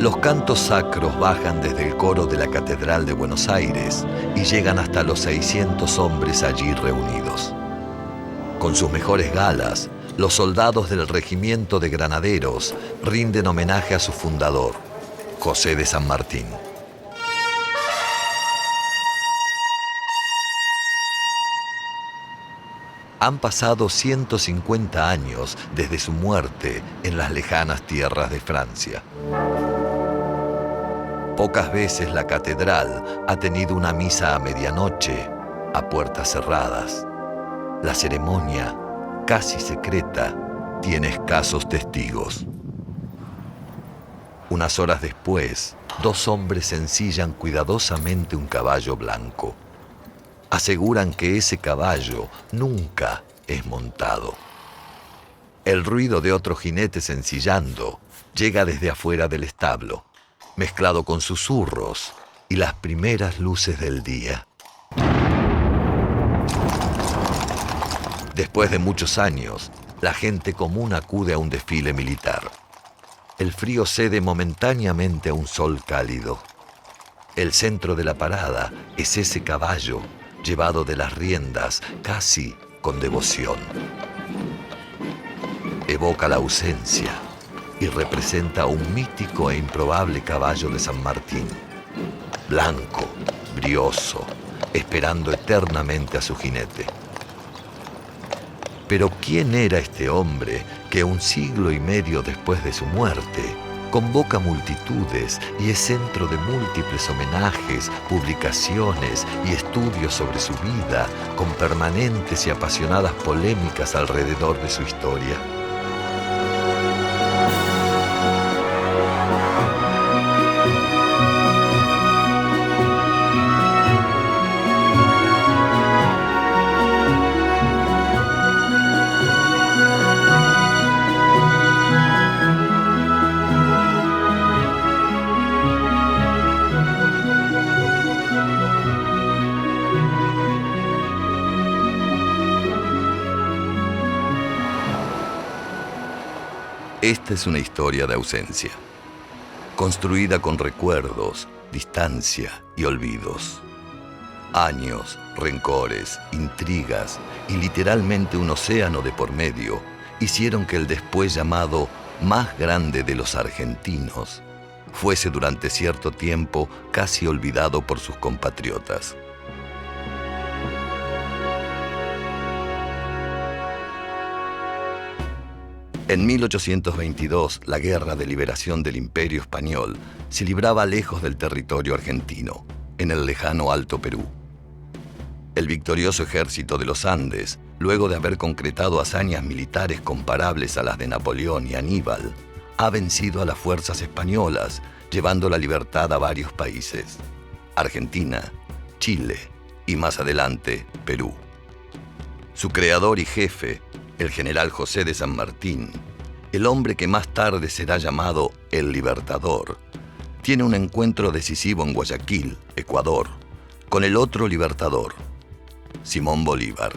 Los cantos sacros bajan desde el coro de la Catedral de Buenos Aires y llegan hasta los 600 hombres allí reunidos. Con sus mejores galas, los soldados del Regimiento de Granaderos rinden homenaje a su fundador, José de San Martín. Han pasado 150 años desde su muerte en las lejanas tierras de Francia. Pocas veces la catedral ha tenido una misa a medianoche, a puertas cerradas. La ceremonia, casi secreta, tiene escasos testigos. Unas horas después, dos hombres ensillan cuidadosamente un caballo blanco. Aseguran que ese caballo nunca es montado. El ruido de otros jinetes ensillando llega desde afuera del establo, mezclado con susurros y las primeras luces del día. Después de muchos años, la gente común acude a un desfile militar. El frío cede momentáneamente a un sol cálido. El centro de la parada es ese caballo llevado de las riendas casi con devoción. Evoca la ausencia y representa un mítico e improbable caballo de San Martín, blanco, brioso, esperando eternamente a su jinete. Pero ¿quién era este hombre que 1 siglo y medio después de su muerte convoca multitudes y es centro de múltiples homenajes, publicaciones y estudios sobre su vida, con permanentes y apasionadas polémicas alrededor de su historia? Esta es una historia de ausencia, construida con recuerdos, distancia y olvidos. Años, rencores, intrigas y literalmente un océano de por medio hicieron que el después llamado más grande de los argentinos fuese durante cierto tiempo casi olvidado por sus compatriotas. En 1822, la guerra de liberación del Imperio Español se libraba lejos del territorio argentino, en el lejano Alto Perú. El victorioso ejército de los Andes, luego de haber concretado hazañas militares comparables a las de Napoleón y Aníbal, ha vencido a las fuerzas españolas, llevando la libertad a varios países: Argentina, Chile y más adelante, Perú. Su creador y jefe, el general José de San Martín, el hombre que más tarde será llamado el Libertador, tiene un encuentro decisivo en Guayaquil, Ecuador, con el otro libertador, Simón Bolívar.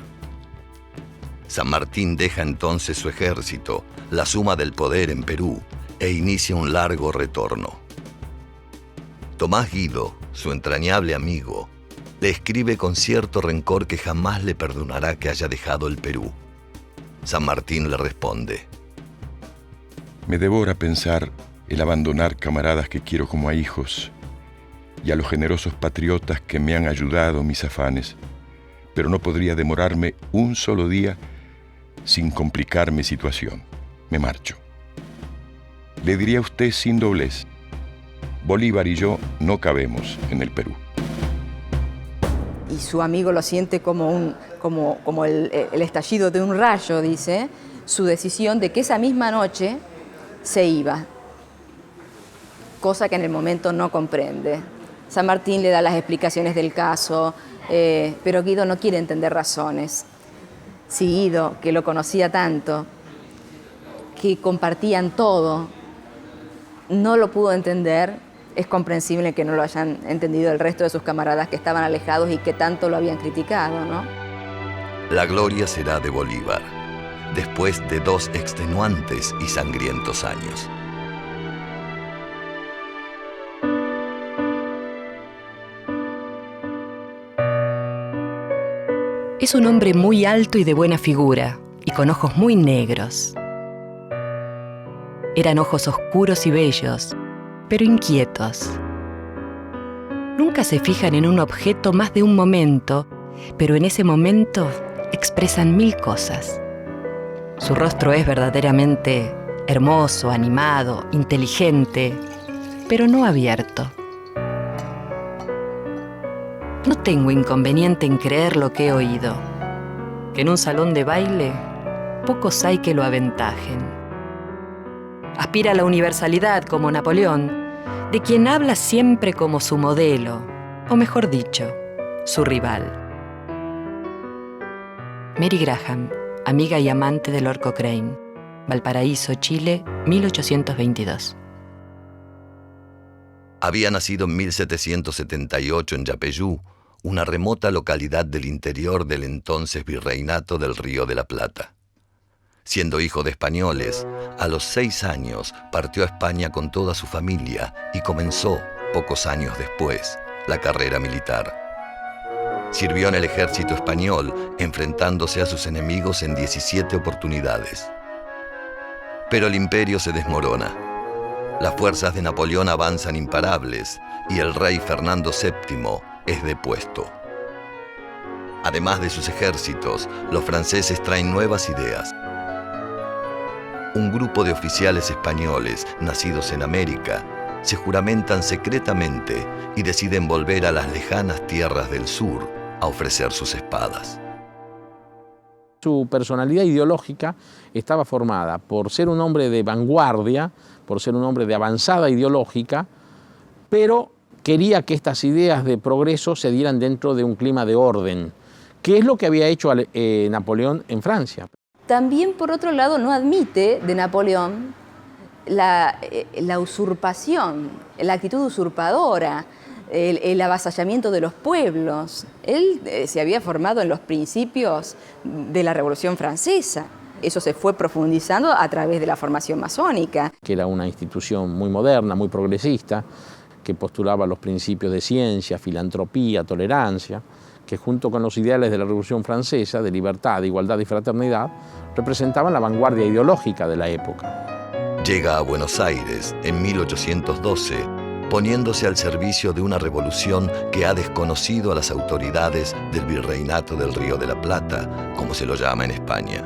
San Martín deja entonces su ejército, la suma del poder en Perú, e inicia un largo retorno. Tomás Guido, su entrañable amigo, le escribe con cierto rencor que jamás le perdonará que haya dejado el Perú. San Martín le responde: me devora pensar el abandonar camaradas que quiero como a hijos y a los generosos patriotas que me han ayudado mis afanes, pero no podría demorarme un solo día sin complicar mi situación. Me marcho. Le diría a usted sin doblez: Bolívar y yo no cabemos en el Perú. Y su amigo lo siente como el estallido de un rayo, dice, su decisión de que esa misma noche se iba, cosa que en el momento no comprende. San Martín le da las explicaciones del caso, pero Guido no quiere entender razones. Si Guido, que lo conocía tanto, que compartían todo, no lo pudo entender, es comprensible que no lo hayan entendido el resto de sus camaradas que estaban alejados y que tanto lo habían criticado, ¿no? La gloria será de Bolívar, después de 2 extenuantes y sangrientos años. Es un hombre muy alto y de buena figura, y con ojos muy negros. Eran ojos oscuros y bellos, pero inquietos. Nunca se fijan en un objeto más de un momento, pero en ese momento expresan 1000 cosas. Su rostro es verdaderamente hermoso, animado, inteligente, pero no abierto. No tengo inconveniente en creer lo que he oído, que en un salón de baile pocos hay que lo aventajen. Aspira a la universalidad como Napoleón, de quien habla siempre como su modelo, o mejor dicho, su rival. Mary Graham, amiga y amante de Lord Cochrane, Valparaíso, Chile, 1822. Había nacido en 1778 en Yapeyú, una remota localidad del interior del entonces Virreinato del Río de la Plata. Siendo hijo de españoles, a los 6 años partió a España con toda su familia y comenzó, pocos años después, la carrera militar. Sirvió en el ejército español, enfrentándose a sus enemigos en 17 oportunidades. Pero el imperio se desmorona. Las fuerzas de Napoleón avanzan imparables y el rey Fernando VII es depuesto. Además de sus ejércitos, los franceses traen nuevas ideas. Un grupo de oficiales españoles, nacidos en América, se juramentan secretamente y deciden volver a las lejanas tierras del sur a ofrecer sus espadas. Su personalidad ideológica estaba formada por ser un hombre de vanguardia, por ser un hombre de avanzada ideológica, pero quería que estas ideas de progreso se dieran dentro de un clima de orden, que es lo que había hecho Napoleón en Francia. También, por otro lado, no admite de Napoleón la usurpación, la actitud usurpadora, el avasallamiento de los pueblos. Él se había formado en los principios de la Revolución Francesa. Eso se fue profundizando a través de la formación masónica. Que era una institución muy moderna, muy progresista, que postulaba los principios de ciencia, filantropía, tolerancia, que junto con los ideales de la Revolución Francesa, de libertad, igualdad y fraternidad, representaban la vanguardia ideológica de la época. Llega a Buenos Aires en 1812, poniéndose al servicio de una revolución que ha desconocido a las autoridades del Virreinato del Río de la Plata, como se lo llama en España.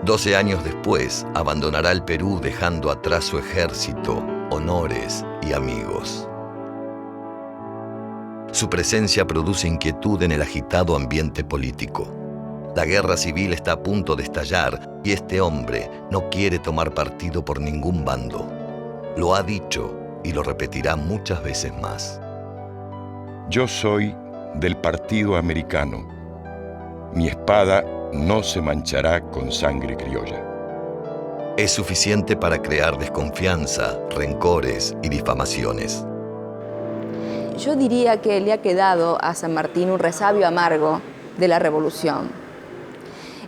12 años después, abandonará el Perú dejando atrás su ejército, honores y amigos. Su presencia produce inquietud en el agitado ambiente político. La guerra civil está a punto de estallar y este hombre no quiere tomar partido por ningún bando. Lo ha dicho y lo repetirá muchas veces más. Yo soy del partido americano. Mi espada no se manchará con sangre criolla. Es suficiente para crear desconfianza, rencores y difamaciones. Yo diría que le ha quedado a San Martín un resabio amargo de la revolución.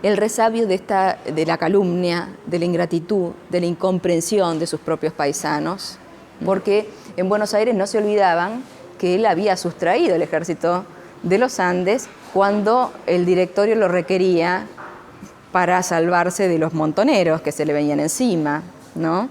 El resabio de la calumnia, de la ingratitud, de la incomprensión de sus propios paisanos, porque en Buenos Aires no se olvidaban que él había sustraído el ejército de los Andes cuando el directorio lo requería para salvarse de los montoneros que se le venían encima, ¿no?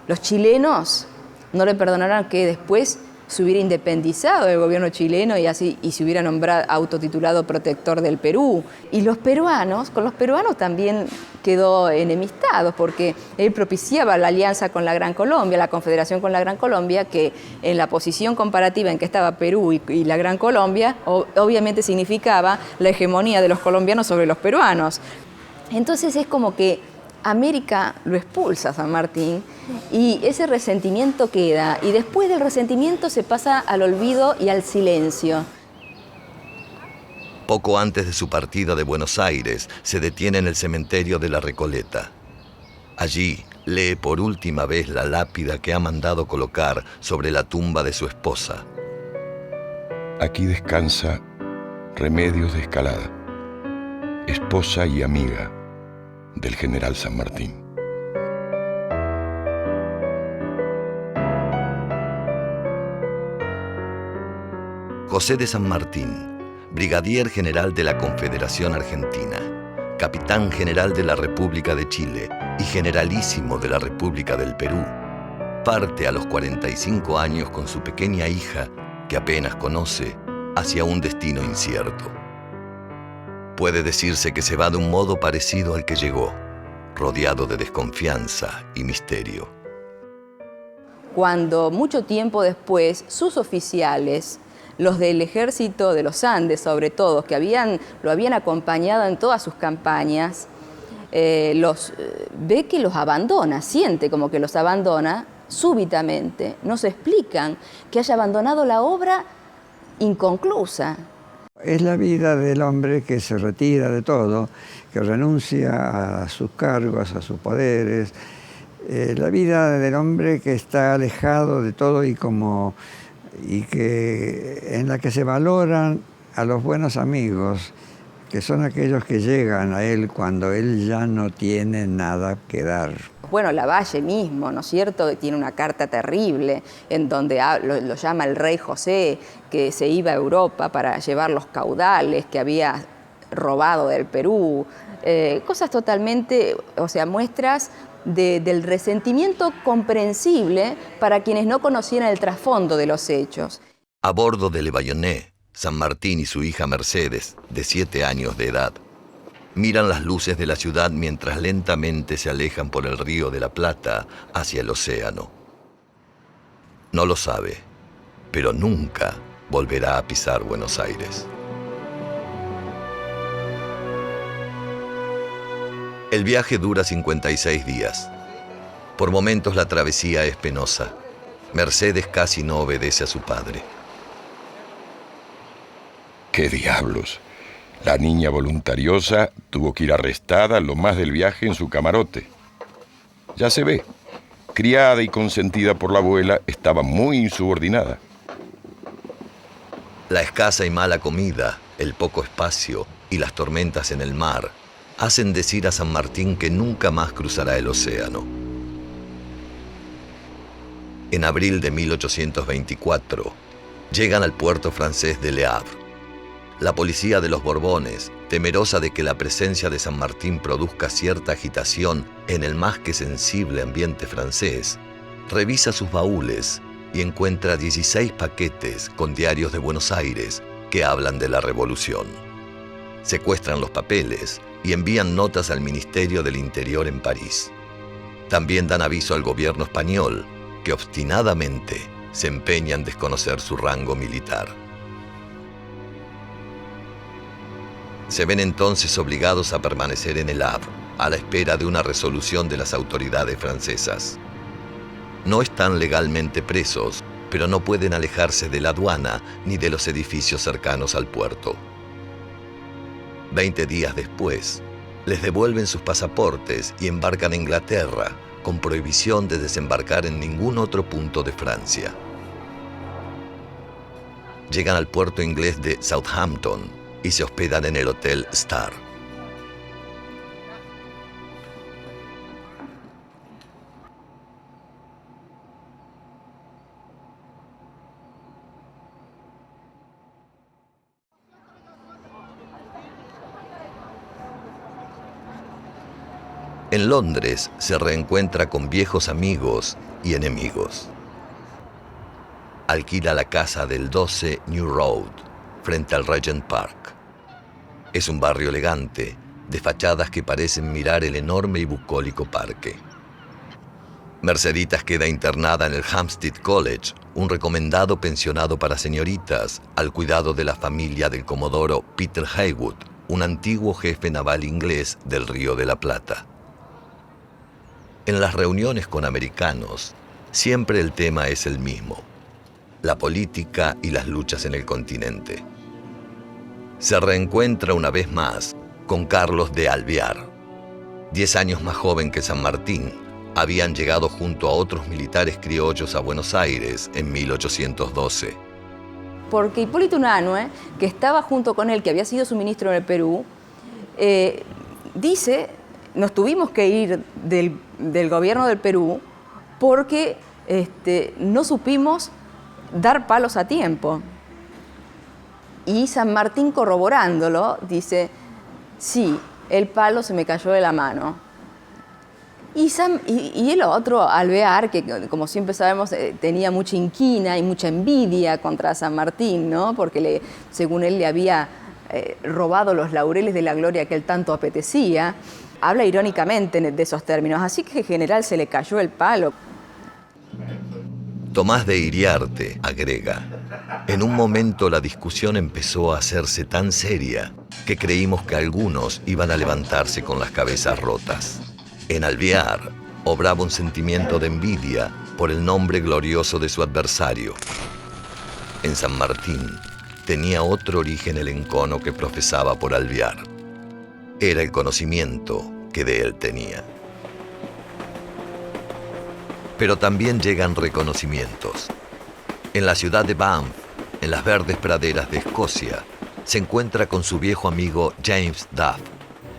Los chilenos no le perdonaron que después se hubiera independizado del gobierno chileno y se hubiera nombrado autotitulado protector del Perú. Y los peruanos, con los peruanos también quedó enemistado porque él propiciaba la alianza con la Gran Colombia, la confederación con la Gran Colombia, que en la posición comparativa en que estaba Perú y la Gran Colombia, obviamente significaba la hegemonía de los colombianos sobre los peruanos. Entonces es como que América lo expulsa a San Martín y ese resentimiento queda, y después del resentimiento se pasa al olvido y al silencio. Poco antes de su partida de Buenos Aires, se detiene en el cementerio de la Recoleta. Allí lee por última vez la lápida que ha mandado colocar sobre la tumba de su esposa. Aquí descansa Remedios de Escalada, esposa y amiga del general San Martín. José de San Martín brigadier general de la Confederación Argentina, capitán general de la República de Chile y generalísimo de la República del Perú, parte a los 45 años con su pequeña hija, que apenas conoce, hacia un destino incierto. Puede decirse que se va de un modo parecido al que llegó, rodeado de desconfianza y misterio. Cuando mucho tiempo después sus oficiales, los del ejército de los Andes sobre todo, que lo habían acompañado en todas sus campañas, ve que los abandona, siente como que los abandona súbitamente. Nos explican que haya abandonado la obra inconclusa. Es la vida del hombre que se retira de todo, que renuncia a sus cargos, a sus poderes. La vida del hombre que está alejado de todo y en la que se valoran a los buenos amigos, que son aquellos que llegan a él cuando él ya no tiene nada que dar. Bueno, Lavalle mismo, ¿no es cierto?, tiene una carta terrible en donde lo llama el rey José, que se iba a Europa para llevar los caudales que había robado del Perú. Cosas totalmente, muestras del resentimiento comprensible para quienes no conocieran el trasfondo de los hechos. A bordo del Bayonnet, San Martín y su hija Mercedes, de 7 años de edad, miran las luces de la ciudad mientras lentamente se alejan por el río de la Plata hacia el océano. No lo sabe, pero nunca volverá a pisar Buenos Aires. El viaje dura 56 días. Por momentos la travesía es penosa. Mercedes casi no obedece a su padre. ¡Qué diablos! La niña voluntariosa tuvo que ir arrestada lo más del viaje en su camarote. Ya se ve, criada y consentida por la abuela, estaba muy insubordinada. La escasa y mala comida, el poco espacio y las tormentas en el mar hacen decir a San Martín que nunca más cruzará el océano. En abril de 1824, llegan al puerto francés de Le Havre. La policía de los Borbones, temerosa de que la presencia de San Martín produzca cierta agitación en el más que sensible ambiente francés, revisa sus baúles y encuentra 16 paquetes con diarios de Buenos Aires que hablan de la revolución. Secuestran los papeles y envían notas al Ministerio del Interior en París. También dan aviso al gobierno español, que obstinadamente se empeña en desconocer su rango militar. Se ven entonces obligados a permanecer en el Havre, a la espera de una resolución de las autoridades francesas. No están legalmente presos, pero no pueden alejarse de la aduana ni de los edificios cercanos al puerto. 20 días después, les devuelven sus pasaportes y embarcan a Inglaterra, con prohibición de desembarcar en ningún otro punto de Francia. Llegan al puerto inglés de Southampton y se hospedan en el Hotel Star. En Londres se reencuentra con viejos amigos y enemigos. Alquila la casa del 12 New Road, frente al Regent Park. Es un barrio elegante, de fachadas que parecen mirar el enorme y bucólico parque. Merceditas queda internada en el Hampstead College, un recomendado pensionado para señoritas, al cuidado de la familia del comodoro Peter Heywood, un antiguo jefe naval inglés del Río de la Plata. En las reuniones con americanos, siempre el tema es el mismo: la política y las luchas en el continente. Se reencuentra una vez más con Carlos de Alvear. 10 años más joven que San Martín, habían llegado junto a otros militares criollos a Buenos Aires en 1812. Porque Hipólito Unanue, que estaba junto con él, que había sido su ministro en el Perú, dice: nos tuvimos que ir del gobierno del Perú porque no supimos dar palos a tiempo. Y San Martín, corroborándolo, dice, sí, el palo se me cayó de la mano. Y el otro, Alvear, que como siempre sabemos tenía mucha inquina y mucha envidia contra San Martín, ¿no? Porque según él le había robado los laureles de la gloria que él tanto apetecía, habla irónicamente de esos términos. Así que en general se le cayó el palo. Tomás de Iriarte agrega, en un momento la discusión empezó a hacerse tan seria que creímos que algunos iban a levantarse con las cabezas rotas. En Alvear obraba un sentimiento de envidia por el nombre glorioso de su adversario. En San Martín tenía otro origen el encono que profesaba por Alvear. Era el conocimiento que de él tenía. Pero también llegan reconocimientos. En la ciudad de Banff, en las verdes praderas de Escocia, se encuentra con su viejo amigo James Duff,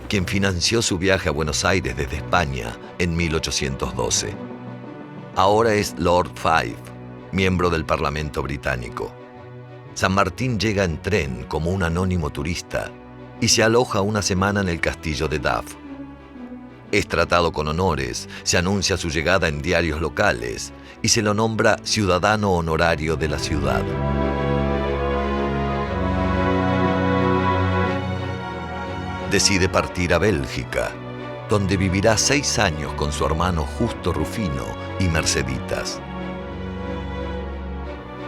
quien financió su viaje a Buenos Aires desde España en 1812. Ahora es Lord Fife, miembro del Parlamento británico. San Martín llega en tren como un anónimo turista y se aloja una semana en el castillo de Duff. Es tratado con honores, se anuncia su llegada en diarios locales y se lo nombra ciudadano honorario de la ciudad. Decide partir a Bélgica, donde vivirá 6 años con su hermano Justo Rufino y Merceditas.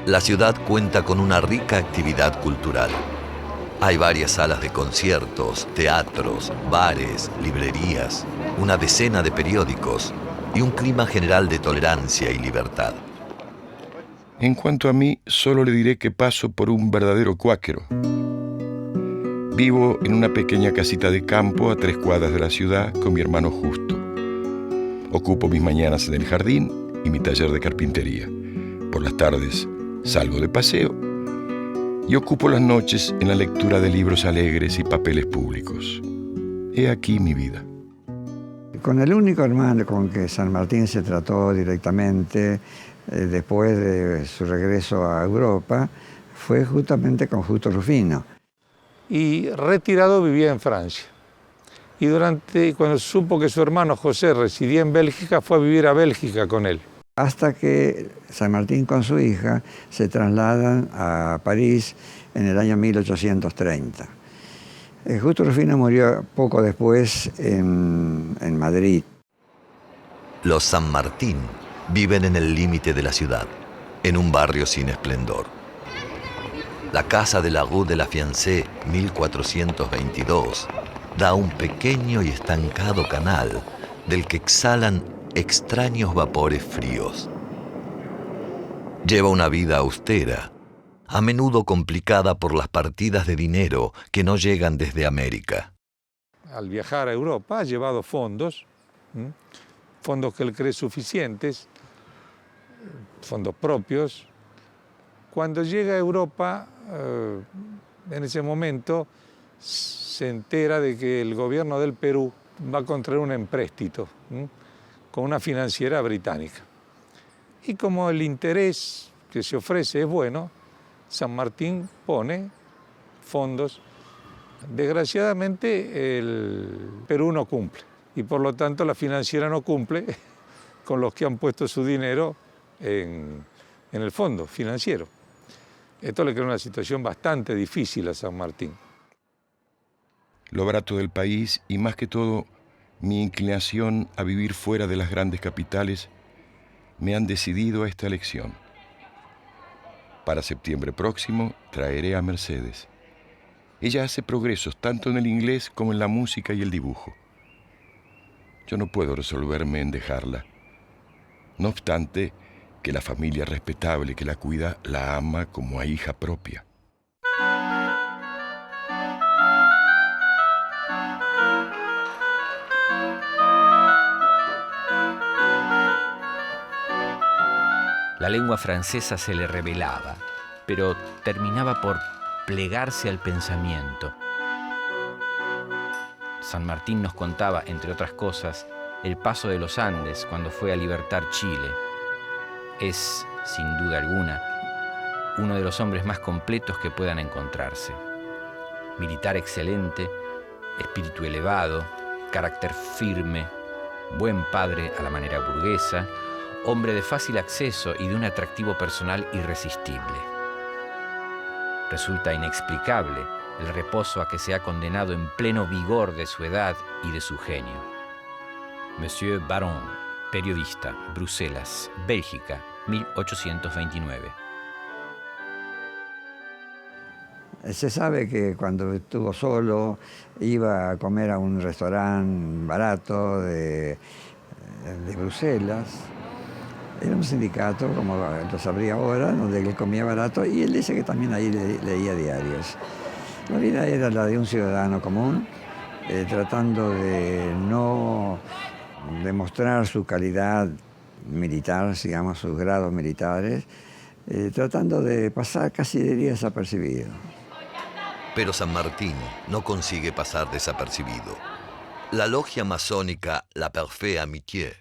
La ciudad cuenta con una rica actividad cultural. Hay varias salas de conciertos, teatros, bares, librerías, una decena de periódicos y un clima general de tolerancia y libertad. En cuanto a mí, solo le diré que paso por un verdadero cuáquero. Vivo en una pequeña casita de campo a 3 cuadras de la ciudad con mi hermano Justo. Ocupo mis mañanas en el jardín y mi taller de carpintería. Por las tardes salgo de paseo y ocupo las noches en la lectura de libros alegres y papeles públicos. He aquí mi vida. Con el único hermano con que San Martín se trató directamente después de su regreso a Europa fue justamente con Justo Rufino. Y retirado vivía en Francia. Y cuando supo que su hermano José residía en Bélgica, fue a vivir a Bélgica con él. Hasta que San Martín con su hija se trasladan a París en el año 1830. Justo Rufino murió poco después en Madrid. Los San Martín viven en el límite de la ciudad, en un barrio sin esplendor. La casa de la Rue de la Fiancée, 1422, da a un pequeño y estancado canal del que exhalan extraños vapores fríos. Lleva una vida austera, a menudo complicada por las partidas de dinero que no llegan desde América. Al viajar a Europa ha llevado fondos, fondos que él cree suficientes, fondos propios. Cuando llega a Europa, en ese momento se entera de que el gobierno del Perú va a contraer un empréstito con una financiera británica. Y como el interés que se ofrece es bueno, San Martín pone fondos. Desgraciadamente el Perú no cumple y por lo tanto la financiera no cumple con los que han puesto su dinero en el fondo financiero. Esto le crea una situación bastante difícil a San Martín. Lo barato del país y más que todo mi inclinación a vivir fuera de las grandes capitales me han decidido a esta elección. Para septiembre próximo traeré a Mercedes. Ella hace progresos tanto en el inglés como en la música y el dibujo. Yo no puedo resolverme en dejarla. No obstante, que la familia respetable que la cuida la ama como a hija propia. La lengua francesa se le revelaba, pero terminaba por plegarse al pensamiento. San Martín nos contaba, entre otras cosas, el paso de los Andes cuando fue a libertar Chile. Es, sin duda alguna, uno de los hombres más completos que puedan encontrarse. Militar excelente, espíritu elevado, carácter firme, buen padre a la manera burguesa, hombre de fácil acceso y de un atractivo personal irresistible. Resulta inexplicable el reposo a que se ha condenado en pleno vigor de su edad y de su genio. Monsieur Baron, periodista, Bruselas, Bélgica, 1829. Se sabe que cuando estuvo solo iba a comer a un restaurante barato de Bruselas. Era un sindicato, como lo sabría ahora, donde él comía barato, y él dice que también ahí leía diarios. La vida era la de un ciudadano común, tratando de no demostrar su calidad militar, digamos, sus grados militares, tratando de pasar, casi diría, desapercibido. Pero San Martín no consigue pasar desapercibido. La logia masónica La Parfaite Amitié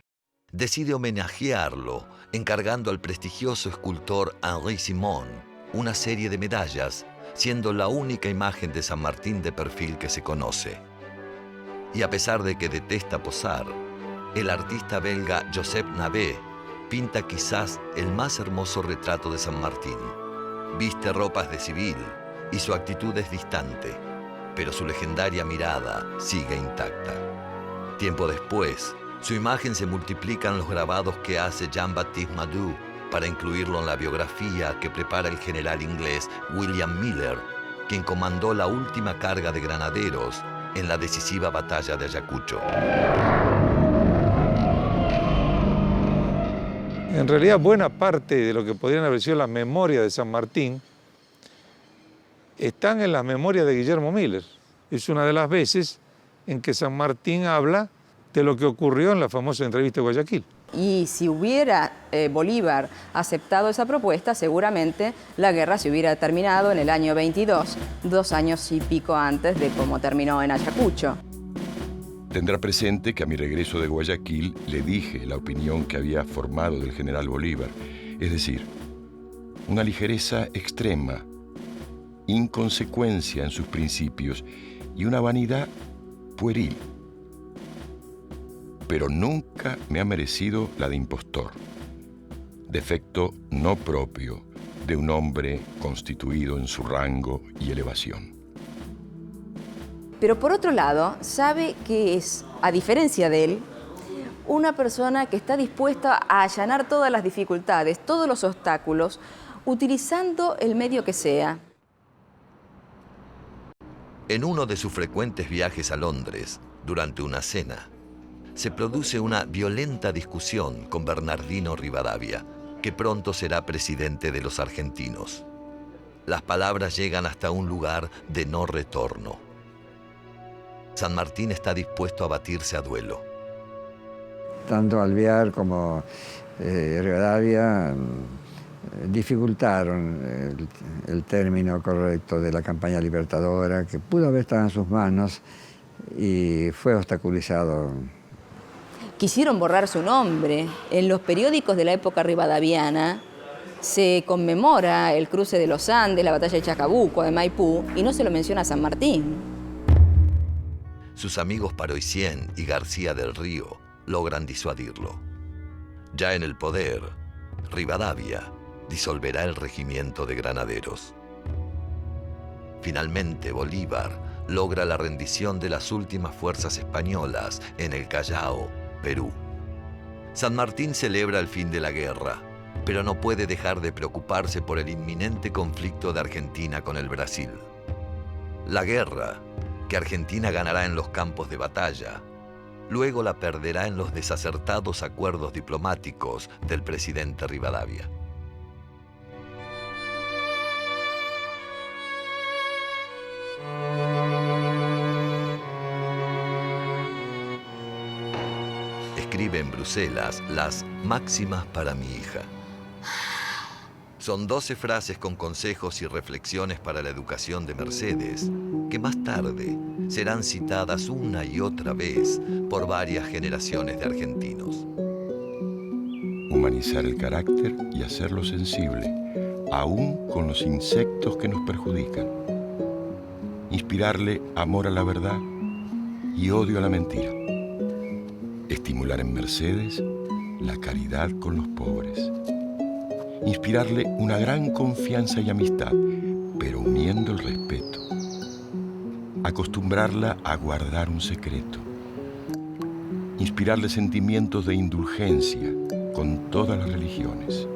decide homenajearlo encargando al prestigioso escultor Henri Simon una serie de medallas, siendo la única imagen de San Martín de perfil que se conoce. Y a pesar de que detesta posar, el artista belga Joseph Navet pinta quizás el más hermoso retrato de San Martín. Viste ropas de civil y su actitud es distante, pero su legendaria mirada sigue intacta. Tiempo después, su imagen se multiplica en los grabados que hace Jean-Baptiste Madou para incluirlo en la biografía que prepara el general inglés William Miller, quien comandó la última carga de granaderos en la decisiva batalla de Ayacucho. En realidad, buena parte de lo que podrían haber sido las memorias de San Martín están en las memorias de Guillermo Miller. Es una de las veces en que San Martín habla de lo que ocurrió en la famosa entrevista de Guayaquil. Y si hubiera Bolívar aceptado esa propuesta, seguramente la guerra se hubiera terminado en el año 22, 2 años y pico antes de cómo terminó en Ayacucho. Tendrá presente que a mi regreso de Guayaquil le dije la opinión que había formado del general Bolívar, es decir, una ligereza extrema, inconsecuencia en sus principios y una vanidad pueril. Pero nunca me ha merecido la de impostor, defecto no propio de un hombre constituido en su rango y elevación. Pero por otro lado, sabe que es, a diferencia de él, una persona que está dispuesta a allanar todas las dificultades, todos los obstáculos, utilizando el medio que sea. En uno de sus frecuentes viajes a Londres, durante una cena, se produce una violenta discusión con Bernardino Rivadavia, que pronto será presidente de los argentinos. Las palabras llegan hasta un lugar de no retorno. San Martín está dispuesto a batirse a duelo. Tanto Alvear como Rivadavia dificultaron el término correcto de la campaña libertadora, que pudo haber estado en sus manos y fue obstaculizado. Quisieron borrar su nombre. En los periódicos de la época rivadaviana se conmemora el cruce de los Andes, la batalla de Chacabuco, de Maipú, y no se lo menciona a San Martín. Sus amigos Paroicien y García del Río logran disuadirlo. Ya en el poder, Rivadavia disolverá el regimiento de granaderos. Finalmente, Bolívar logra la rendición de las últimas fuerzas españolas en el Callao, Perú. San Martín celebra el fin de la guerra, pero no puede dejar de preocuparse por el inminente conflicto de Argentina con el Brasil. La guerra, que Argentina ganará en los campos de batalla, luego la perderá en los desacertados acuerdos diplomáticos del presidente Rivadavia. Escribe en Bruselas las máximas para mi hija. Son 12 frases con consejos y reflexiones para la educación de Mercedes, que más tarde serán citadas una y otra vez por varias generaciones de argentinos. Humanizar el carácter y hacerlo sensible, aún con los insectos que nos perjudican. Inspirarle amor a la verdad y odio a la mentira. Estimular en Mercedes la caridad con los pobres. Inspirarle una gran confianza y amistad, pero uniendo el respeto. Acostumbrarla a guardar un secreto. Inspirarle sentimientos de indulgencia con todas las religiones.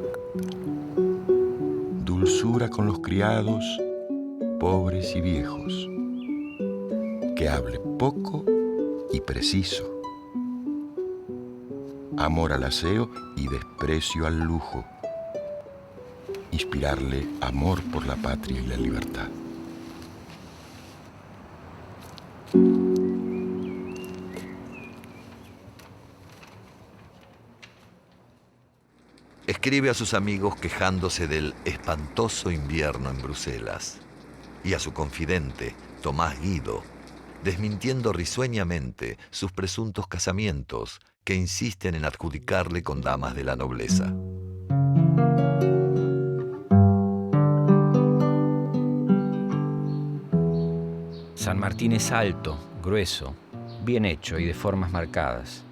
Dulzura con los criados, pobres y viejos. Que hable poco y preciso. Amor al aseo y desprecio al lujo. Inspirarle amor por la patria y la libertad. Escribe a sus amigos quejándose del espantoso invierno en Bruselas y a su confidente, Tomás Guido, desmintiendo risueñamente sus presuntos casamientos que insisten en adjudicarle con damas de la nobleza. San Martín es alto, grueso, bien hecho y de formas marcadas.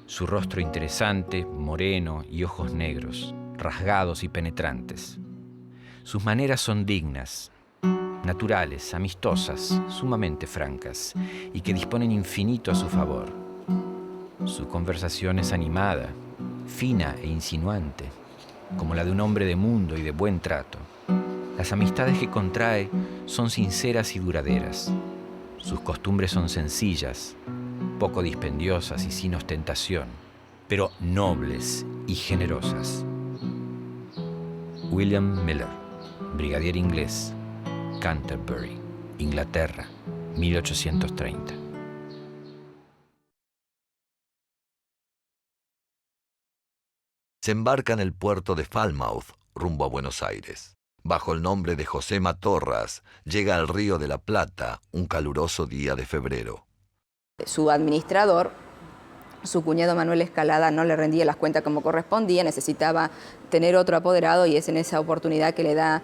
Su rostro interesante, moreno y ojos negros, rasgados y penetrantes. Sus maneras son dignas, naturales, amistosas, sumamente francas y que disponen infinito a su favor. Su conversación es animada, fina e insinuante, como la de un hombre de mundo y de buen trato. Las amistades que contrae son sinceras y duraderas. Sus costumbres son sencillas, poco dispendiosas y sin ostentación, pero nobles y generosas. William Miller, brigadier inglés, Canterbury, Inglaterra, 1830. Se embarca en el puerto de Falmouth, rumbo a Buenos Aires. Bajo el nombre de José Matorras, llega al Río de la Plata un caluroso día de febrero. Su administrador, su cuñado Manuel Escalada, no le rendía las cuentas como correspondía, necesitaba tener otro apoderado y es en esa oportunidad que le da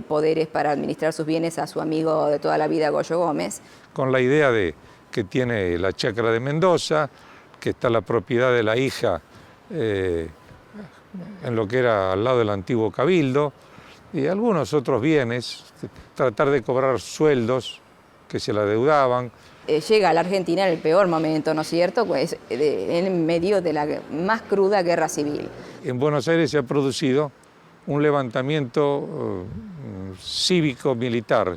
poderes para administrar sus bienes a su amigo de toda la vida, Goyo Gómez. Con la idea de que tiene la chacra de Mendoza, que está la propiedad de la hija en lo que era al lado del antiguo Cabildo, y algunos otros bienes, tratar de cobrar sueldos que se le adeudaban. Llega a la Argentina en el peor momento, ¿no es cierto? Pues en medio de la más cruda guerra civil. En Buenos Aires se ha producido un levantamiento cívico-militar.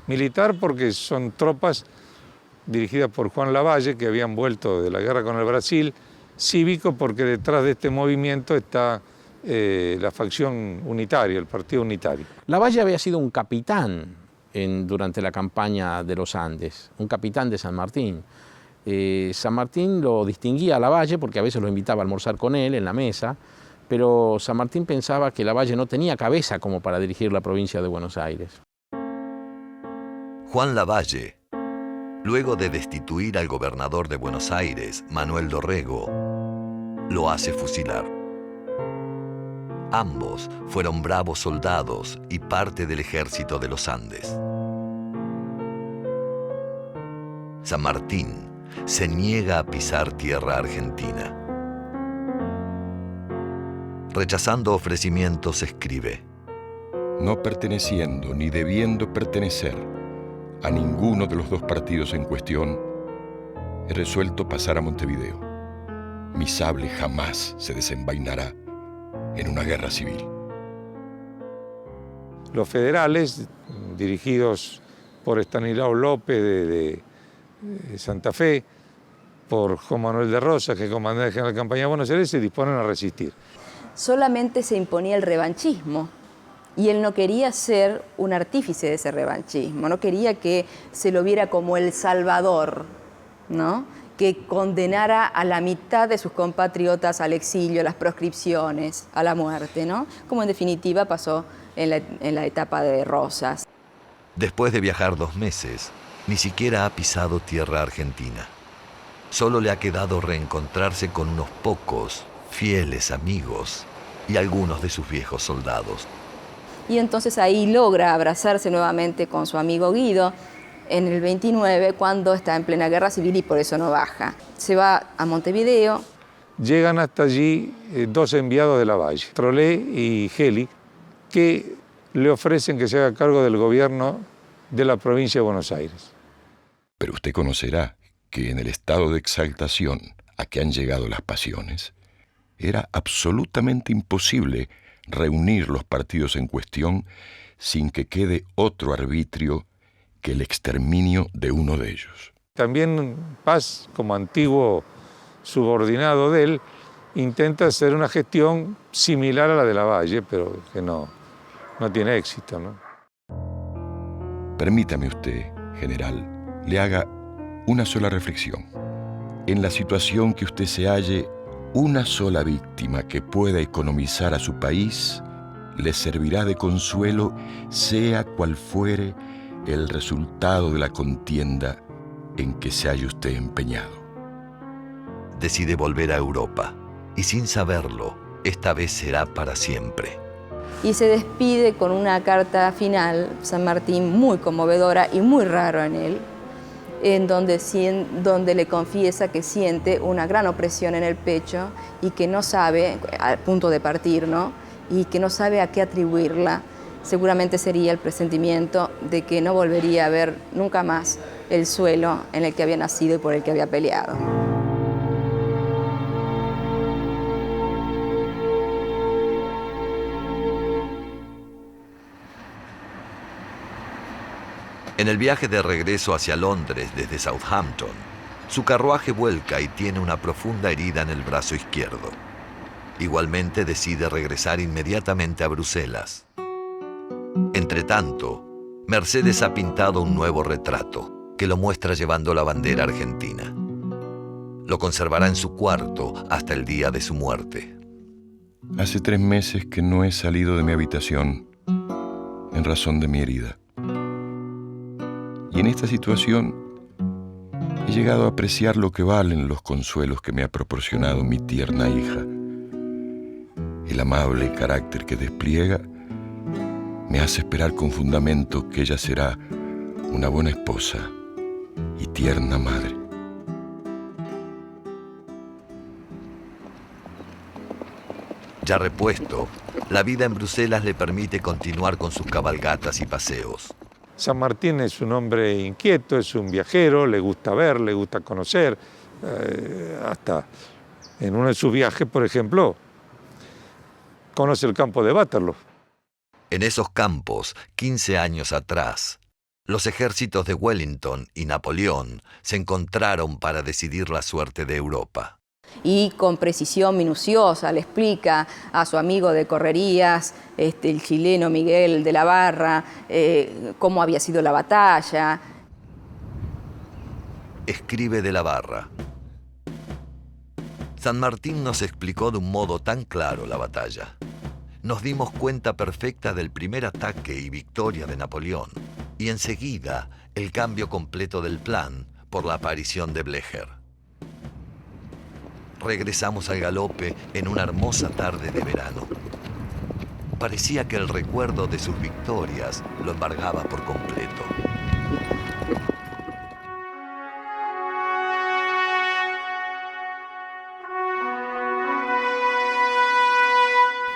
Militar porque son tropas dirigidas por Juan Lavalle, que habían vuelto de la guerra con el Brasil. Cívico porque detrás de este movimiento está la facción unitaria, el Partido Unitario. Lavalle había sido un capitán durante la campaña de los Andes, un capitán de San Martín. San Martín lo distinguía a Lavalle porque a veces lo invitaba a almorzar con él en la mesa, pero San Martín pensaba que Lavalle no tenía cabeza como para dirigir la provincia de Buenos Aires. Juan Lavalle, luego de destituir al gobernador de Buenos Aires, Manuel Dorrego, lo hace fusilar. Ambos fueron bravos soldados y parte del ejército de los Andes. San Martín se niega a pisar tierra argentina. Rechazando ofrecimientos, escribe: No perteneciendo ni debiendo pertenecer a ninguno de los dos partidos en cuestión, he resuelto pasar a Montevideo. Mi sable jamás se desenvainará en una guerra civil. Los federales, dirigidos por Estanislao López de Santa Fe, por Juan Manuel de Rosas, que comandaba la General Campaña de Buenos Aires, se disponen a resistir. Solamente se imponía el revanchismo y él no quería ser un artífice de ese revanchismo, no quería que se lo viera como el salvador, ¿no? Que condenara a la mitad de sus compatriotas al exilio, a las proscripciones, a la muerte, ¿no? Como en definitiva pasó en la etapa de Rosas. Después de viajar 2 meses, ni siquiera ha pisado tierra argentina. Solo le ha quedado reencontrarse con unos pocos fieles amigos y algunos de sus viejos soldados. y entonces ahí logra abrazarse nuevamente con su amigo Guido en el 29, cuando está en plena guerra civil y por eso no baja. Se va a Montevideo. Llegan hasta allí dos enviados de Lavalle, Trolé y Geli, que le ofrecen que se haga cargo del gobierno de la provincia de Buenos Aires. Pero usted conocerá que en el estado de exaltación a que han llegado las pasiones, era absolutamente imposible reunir los partidos en cuestión sin que quede otro arbitrio que el exterminio de uno de ellos. También Paz, como antiguo subordinado de él, intenta hacer una gestión similar a la de Lavalle, pero que no tiene éxito, ¿no? Permítame usted, general, le haga una sola reflexión. En la situación que usted se halle, una sola víctima que pueda economizar a su país le servirá de consuelo, sea cual fuere el resultado de la contienda en que se haya usted empeñado. Decide volver a Europa y sin saberlo, esta vez será para siempre. Y se despide con una carta final, San Martín, muy conmovedora y muy raro en él, en donde le confiesa que siente una gran opresión en el pecho y que no sabe, al punto de partir, ¿no? Y que no sabe a qué atribuirla. Seguramente sería el presentimiento de que no volvería a ver nunca más el suelo en el que había nacido y por el que había peleado. En el viaje de regreso hacia Londres desde Southampton, su carruaje vuelca y tiene una profunda herida en el brazo izquierdo. Igualmente decide regresar inmediatamente a Bruselas. Entretanto, Mercedes ha pintado un nuevo retrato que lo muestra llevando la bandera argentina. Lo conservará en su cuarto hasta el día de su muerte. Hace 3 meses que no he salido de mi habitación en razón de mi herida. Y en esta situación he llegado a apreciar lo que valen los consuelos que me ha proporcionado mi tierna hija. El amable carácter que despliega me hace esperar con fundamento que ella será una buena esposa y tierna madre. Ya repuesto, la vida en Bruselas le permite continuar con sus cabalgatas y paseos. San Martín es un hombre inquieto, es un viajero, le gusta ver, le gusta conocer. Hasta en uno de sus viajes, por ejemplo, conoce el campo de Waterloo. En esos campos, 15 años atrás, los ejércitos de Wellington y Napoleón se encontraron para decidir la suerte de Europa. Y con precisión minuciosa le explica a su amigo de correrías, el chileno Miguel de la Barra, cómo había sido la batalla. Escribe de la Barra: San Martín nos explicó de un modo tan claro la batalla. Nos dimos cuenta perfecta del primer ataque y victoria de Napoleón, y enseguida el cambio completo del plan por la aparición de Bléger. Regresamos al galope en una hermosa tarde de verano. Parecía que el recuerdo de sus victorias lo embargaba por completo.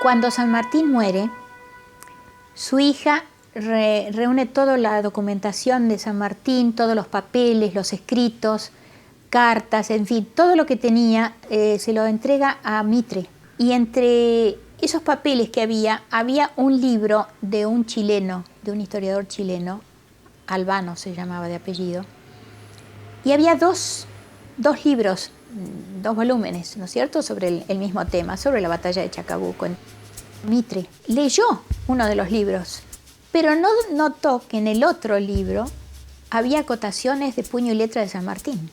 Cuando San Martín muere, su hija reúne toda la documentación de San Martín, todos los papeles, los escritos, cartas, en fin, todo lo que tenía se lo entrega a Mitre. Y entre esos papeles que había un libro de un chileno, de un historiador chileno, Albano se llamaba de apellido, y había dos libros, 2 volúmenes, ¿no es cierto?, sobre el mismo tema, sobre la batalla de Chacabuco. Mitre leyó uno de los libros, pero no notó que en el otro libro había acotaciones de puño y letra de San Martín.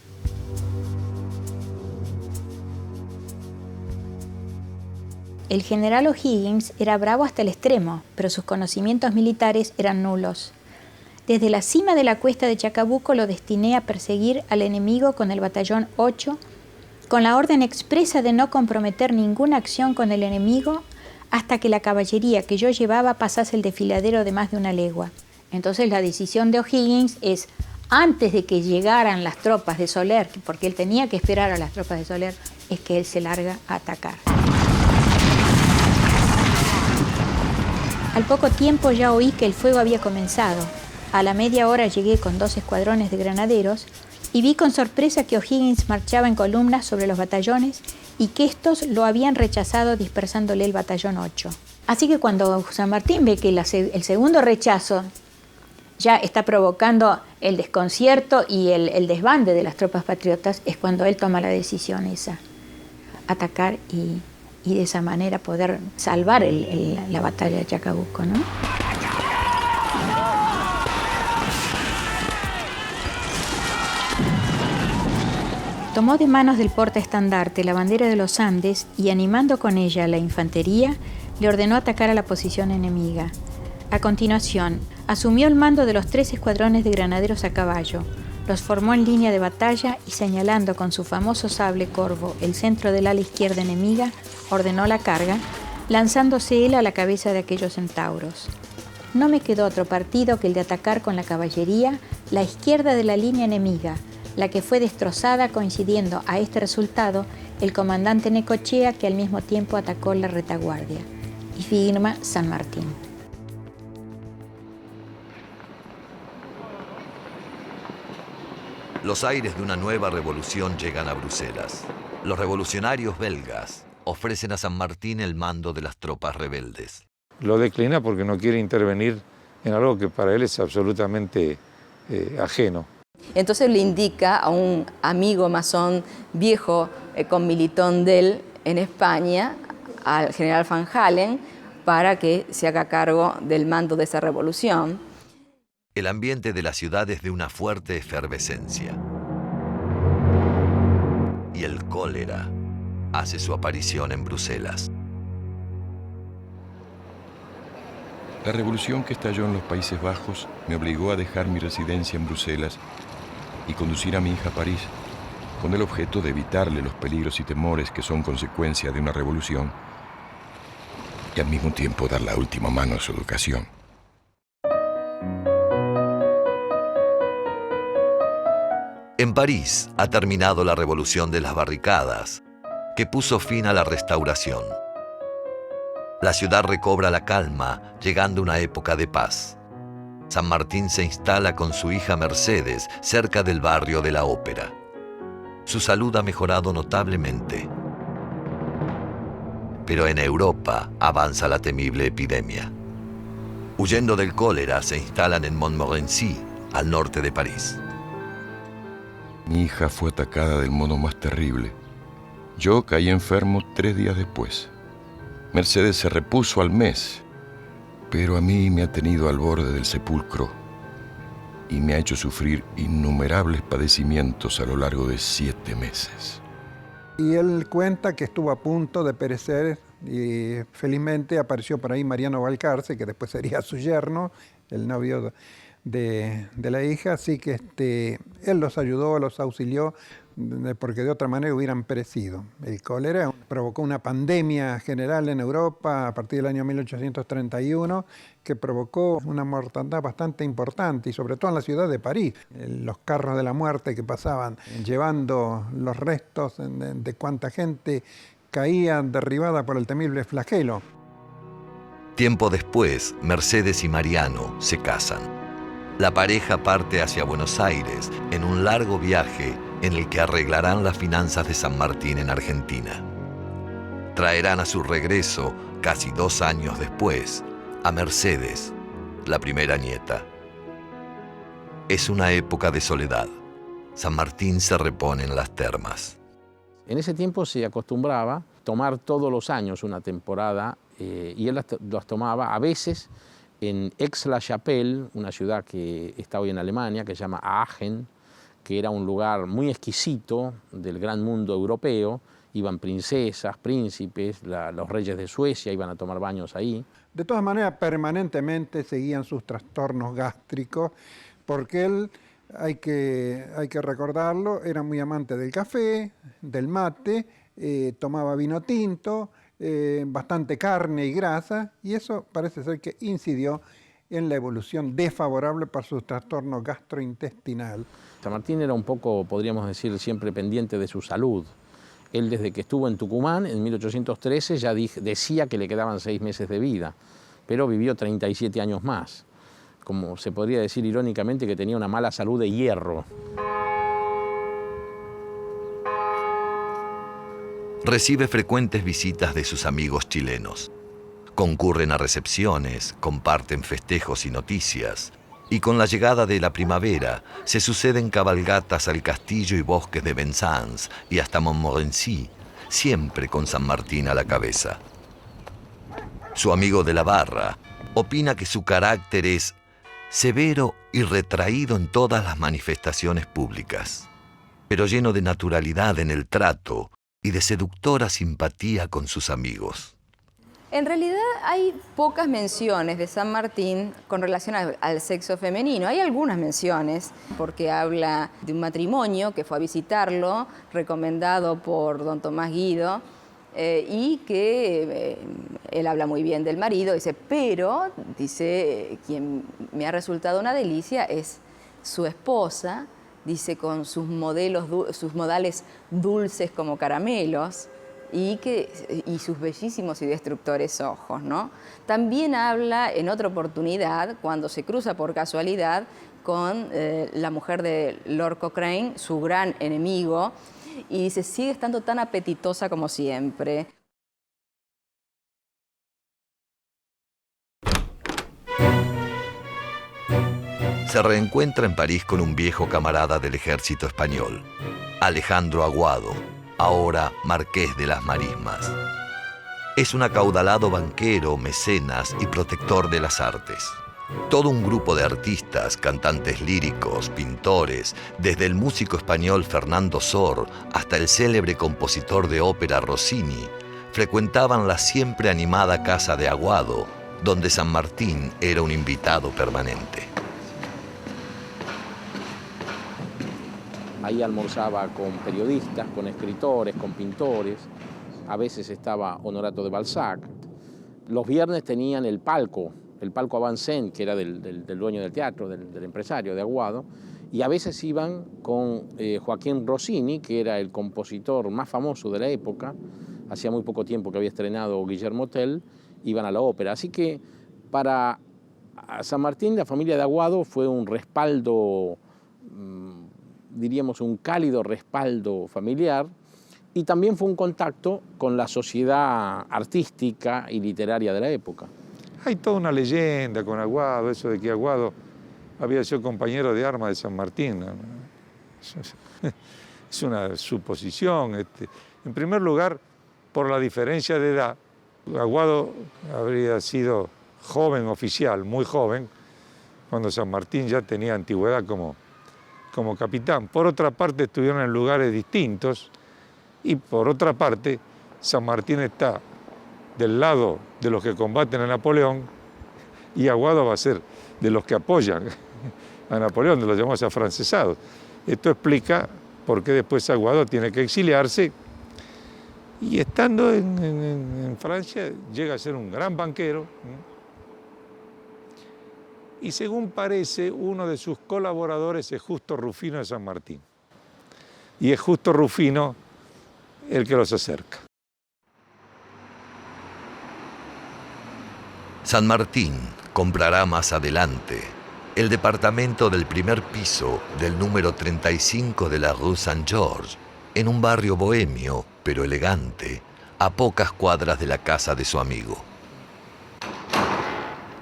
El general O'Higgins era bravo hasta el extremo, pero sus conocimientos militares eran nulos. Desde la cima de la cuesta de Chacabuco lo destiné a perseguir al enemigo con el batallón 8, con la orden expresa de no comprometer ninguna acción con el enemigo hasta que la caballería que yo llevaba pasase el desfiladero de más de una legua. Entonces la decisión de O'Higgins es, antes de que llegaran las tropas de Soler, porque él tenía que esperar a las tropas de Soler, es que él se larga a atacar. Al poco tiempo ya oí que el fuego había comenzado. A la media hora llegué con 2 escuadrones de granaderos y vi con sorpresa que O'Higgins marchaba en columnas sobre los batallones y que estos lo habían rechazado dispersándole el batallón 8. Así que cuando San Martín ve que el segundo rechazo ya está provocando el desconcierto y el desbande de las tropas patriotas, es cuando él toma la decisión esa, atacar y de esa manera poder salvar la batalla de Chacabuco, ¿no? Tomó de manos del portaestandarte la bandera de los Andes y, animando con ella a la infantería, le ordenó atacar a la posición enemiga. A continuación, asumió el mando de los 3 escuadrones de granaderos a caballo, los formó en línea de batalla y, señalando con su famoso sable corvo el centro del ala izquierda enemiga, ordenó la carga, lanzándose él a la cabeza de aquellos centauros. No me quedó otro partido que el de atacar con la caballería la izquierda de la línea enemiga, la que fue destrozada, coincidiendo a este resultado el comandante Necochea, que al mismo tiempo atacó la retaguardia. Y firma San Martín. Los aires de una nueva revolución llegan a Bruselas. Los revolucionarios belgas ofrecen a San Martín el mando de las tropas rebeldes. Lo declina porque no quiere intervenir en algo que para él es absolutamente ajeno. Entonces le indica a un amigo masón viejo con militón de él en España, al general Van Halen, para que se haga cargo del mando de esa revolución. El ambiente de la ciudad es de una fuerte efervescencia. Y el cólera hace su aparición en Bruselas. La revolución que estalló en los Países Bajos me obligó a dejar mi residencia en Bruselas y conducir a mi hija a París, con el objeto de evitarle los peligros y temores que son consecuencia de una revolución y al mismo tiempo dar la última mano a su educación. En París ha terminado la revolución de las barricadas, que puso fin a la restauración. La ciudad recobra la calma, llegando una época de paz. San Martín se instala con su hija Mercedes cerca del barrio de la Ópera. Su salud ha mejorado notablemente. Pero en Europa avanza la temible epidemia. Huyendo del cólera, se instalan en Montmorency, al norte de París. Mi hija fue atacada del modo más terrible. Yo caí enfermo 3 días después. Mercedes se repuso al mes, pero a mí me ha tenido al borde del sepulcro y me ha hecho sufrir innumerables padecimientos a lo largo de 7 meses. Y él cuenta que estuvo a punto de perecer y felizmente apareció por ahí Mariano Balcarce, que después sería su yerno, el novio de la hija, así que él los ayudó, los auxilió, porque de otra manera hubieran perecido. El cólera provocó una pandemia general en Europa a partir del año 1831 que provocó una mortandad bastante importante y sobre todo en la ciudad de París. Los carros de la muerte que pasaban llevando los restos de cuánta gente caía derribada por el temible flagelo. Tiempo después, Mercedes y Mariano se casan. La pareja parte hacia Buenos Aires en un largo viaje en el que arreglarán las finanzas de San Martín en Argentina. Traerán a su regreso, casi 2 años después, a Mercedes, la primera nieta. Es una época de soledad. San Martín se repone en las termas. En ese tiempo se acostumbraba tomar todos los años una temporada y él las tomaba a veces en Aix-la-Chapelle, una ciudad que está hoy en Alemania, que se llama Aachen, que era un lugar muy exquisito del gran mundo europeo. Iban princesas, príncipes, los reyes de Suecia iban a tomar baños ahí. De todas maneras, permanentemente seguían sus trastornos gástricos, porque él, hay que recordarlo, era muy amante del café, del mate, tomaba vino tinto, bastante carne y grasa, y eso parece ser que incidió en la evolución desfavorable para su trastorno gastrointestinal. San Martín era un poco, podríamos decir, siempre pendiente de su salud. Él desde que estuvo en Tucumán, en 1813, ya decía que le quedaban 6 meses de vida, pero vivió 37 años más. Como se podría decir irónicamente que tenía una mala salud de hierro. Recibe frecuentes visitas de sus amigos chilenos. Concurren a recepciones, comparten festejos y noticias, y con la llegada de la primavera se suceden cabalgatas al castillo y bosques de Benzans y hasta Montmorency, siempre con San Martín a la cabeza. Su amigo de la Barra opina que su carácter es severo y retraído en todas las manifestaciones públicas, pero lleno de naturalidad en el trato y de seductora simpatía con sus amigos. En realidad hay pocas menciones de San Martín con relación al sexo femenino. Hay algunas menciones porque habla de un matrimonio que fue a visitarlo, recomendado por don Tomás Guido, y que él habla muy bien del marido, dice, quien me ha resultado una delicia es su esposa, dice, con sus modales dulces como caramelos, y sus bellísimos y destructores ojos, ¿no? También habla en otra oportunidad, cuando se cruza por casualidad con la mujer de Lord Cochrane, su gran enemigo, y dice, sigue estando tan apetitosa como siempre. Se reencuentra en París con un viejo camarada del ejército español, Alejandro Aguado, ahora marqués de las Marismas. Es un acaudalado banquero, mecenas y protector de las artes. Todo un grupo de artistas, cantantes líricos, pintores, desde el músico español Fernando Sor hasta el célebre compositor de ópera Rossini, frecuentaban la siempre animada casa de Aguado, donde San Martín era un invitado permanente. Ahí almorzaba con periodistas, con escritores, con pintores. A veces estaba Honorato de Balzac. Los viernes tenían el palco Avancén, que era del dueño del teatro, del empresario de Aguado. Y a veces iban con Joaquín Rossini, que era el compositor más famoso de la época. Hacía muy poco tiempo que había estrenado Guillermo Tell. Iban a la ópera. Así que para San Martín, la familia de Aguado fue un respaldo, diríamos un cálido respaldo familiar, y también fue un contacto con la sociedad artística y literaria de la época. Hay toda una leyenda con Aguado, eso de que Aguado había sido compañero de armas de San Martín. Es una suposición. En primer lugar, por la diferencia de edad, Aguado habría sido joven oficial, muy joven, cuando San Martín ya tenía antigüedad como capitán. Por otra parte, estuvieron en lugares distintos, y por otra parte, San Martín está del lado de los que combaten a Napoleón, y Aguado va a ser de los que apoyan a Napoleón, de los llamados afrancesados. Esto explica por qué después Aguado tiene que exiliarse, y estando en Francia llega a ser un gran banquero, y según parece, uno de sus colaboradores es Justo Rufino de San Martín. Y es Justo Rufino el que los acerca. San Martín comprará más adelante el departamento del primer piso del número 35 de la Rue Saint-Georges, en un barrio bohemio, pero elegante, a pocas cuadras de la casa de su amigo.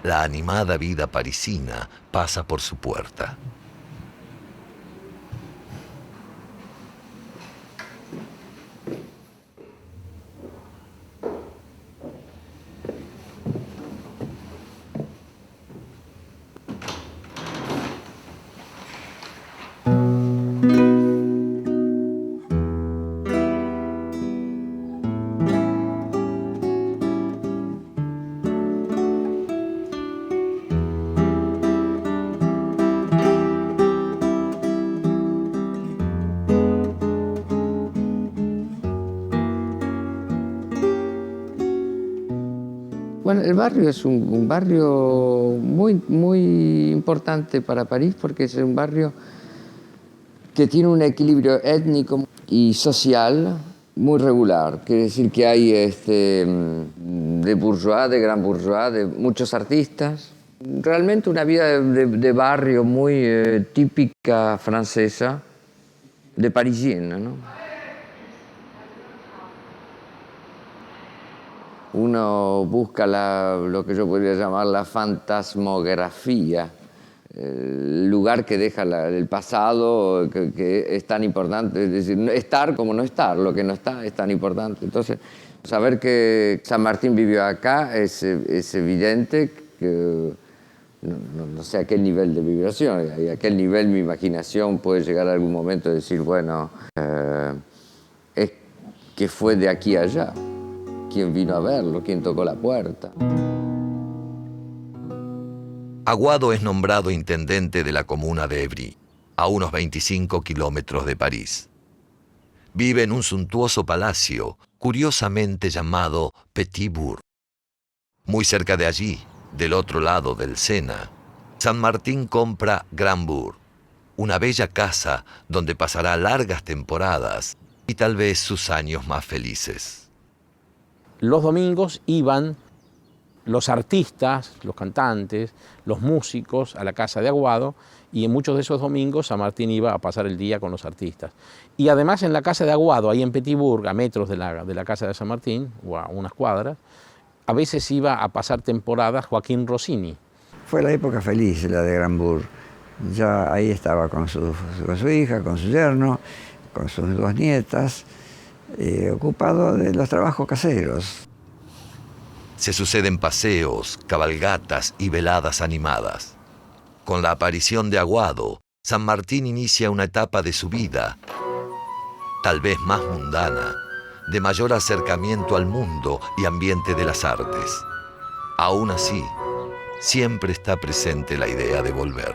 La animada vida parisina pasa por su puerta. Bueno, el barrio es un barrio muy importante para París porque es un barrio que tiene un equilibrio étnico y social muy regular. Quiere decir que hay de bourgeois, de gran bourgeois, de muchos artistas. Realmente una vida de barrio muy típica francesa, de parisiena, ¿no? Uno busca lo que yo podría llamar la fantasmografía, el lugar que deja el pasado, que es tan importante, es decir, estar como no estar, lo que no está es tan importante. Entonces, saber que San Martín vivió acá es evidente que no sé a qué nivel de vibración, y a qué nivel mi imaginación puede llegar a algún momento a decir, bueno, es que fue de aquí a allá. ¿Quién vino a verlo? ¿Quién tocó la puerta? Aguado es nombrado intendente de la comuna de Évry, a unos 25 kilómetros de París. Vive en un suntuoso palacio, curiosamente llamado Petit Bourg. Muy cerca de allí, del otro lado del Sena, San Martín compra Grand Bourg, una bella casa donde pasará largas temporadas y tal vez sus años más felices. Los domingos iban los artistas, los cantantes, los músicos a la casa de Aguado, y en muchos de esos domingos San Martín iba a pasar el día con los artistas. Y además en la casa de Aguado, ahí en Petit Bourg, a metros de la casa de San Martín, o a unas cuadras, a veces iba a pasar temporadas Joaquín Rossini. Fue la época feliz, la de Grand Bourg. Ya ahí estaba con su hija, con su yerno, con sus dos nietas, ocupado de los trabajos caseros. Se suceden paseos, cabalgatas y veladas animadas. Con la aparición de Aguado, San Martín inicia una etapa de su vida, tal vez más mundana, de mayor acercamiento al mundo y ambiente de las artes. Aún así, siempre está presente la idea de volver.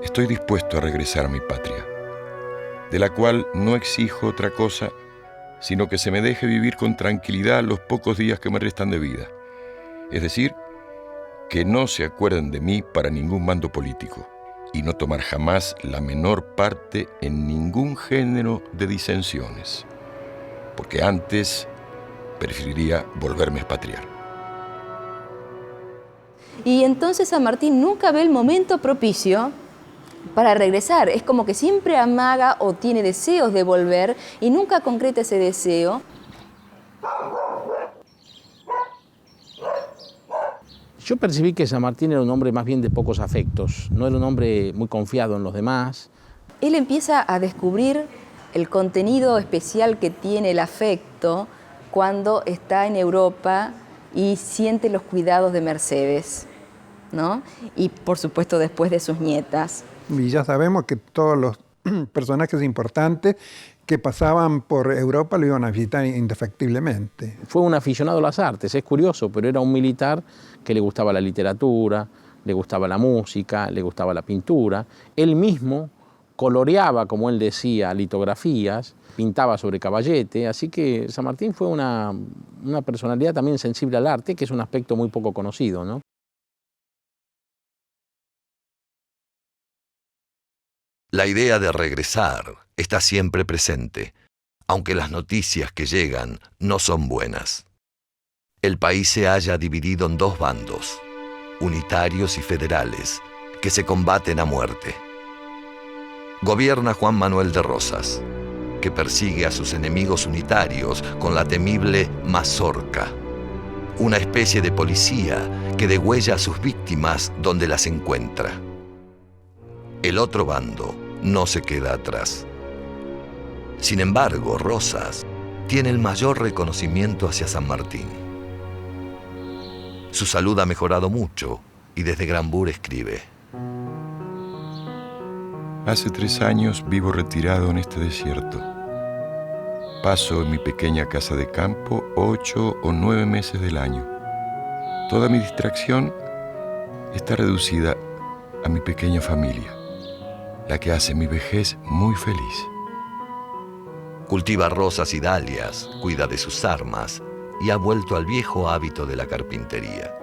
Estoy dispuesto a regresar a mi patria, de la cual no exijo otra cosa, sino que se me deje vivir con tranquilidad los pocos días que me restan de vida. Es decir, que no se acuerden de mí para ningún mando político y no tomar jamás la menor parte en ningún género de disensiones, porque antes preferiría volverme a expatriar. Y entonces San Martín nunca ve el momento propicio para regresar. Es como que siempre amaga o tiene deseos de volver y nunca concreta ese deseo. Yo percibí que San Martín era un hombre más bien de pocos afectos, no era un hombre muy confiado en los demás. Él empieza a descubrir el contenido especial que tiene el afecto cuando está en Europa y siente los cuidados de Mercedes, ¿no? Y por supuesto después de sus nietas. Y ya sabemos que todos los personajes importantes que pasaban por Europa lo iban a visitar indefectiblemente. Fue un aficionado a las artes, es curioso, pero era un militar que le gustaba la literatura, le gustaba la música, le gustaba la pintura. Él mismo coloreaba, como él decía, litografías, pintaba sobre caballete, así que San Martín fue una personalidad también sensible al arte, que es un aspecto muy poco conocido, ¿no? La idea de regresar está siempre presente, aunque las noticias que llegan no son buenas. El país se halla dividido en dos bandos, unitarios y federales, que se combaten a muerte. Gobierna Juan Manuel de Rosas, que persigue a sus enemigos unitarios con la temible mazorca, una especie de policía que degüella a sus víctimas donde las encuentra. El otro bando no se queda atrás. Sin embargo, Rosas tiene el mayor reconocimiento hacia San Martín. Su salud ha mejorado mucho y desde Grand Bourg escribe: Hace 3 años vivo retirado en este desierto. Paso en mi pequeña casa de campo 8 o 9 meses del año. Toda mi distracción está reducida a mi pequeña familia, la que hace mi vejez muy feliz. Cultiva rosas y dalias, cuida de sus armas, y ha vuelto al viejo hábito de la carpintería.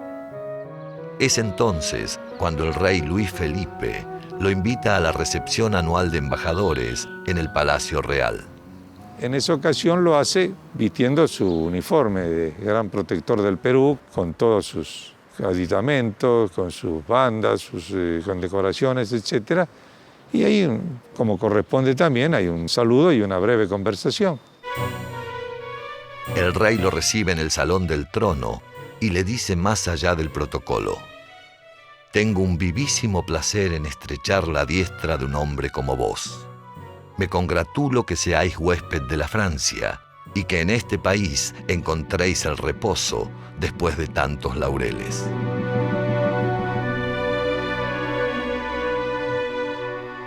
Es entonces cuando el rey Luis Felipe lo invita a la recepción anual de embajadores en el Palacio Real. En esa ocasión lo hace vistiendo su uniforme de gran protector del Perú, con todos sus aditamentos, con sus bandas, con decoraciones, etc. Y ahí, como corresponde también, hay un saludo y una breve conversación. El rey lo recibe en el Salón del Trono y le dice más allá del protocolo: «Tengo un vivísimo placer en estrechar la diestra de un hombre como vos. Me congratulo que seáis huésped de la Francia y que en este país encontréis el reposo después de tantos laureles».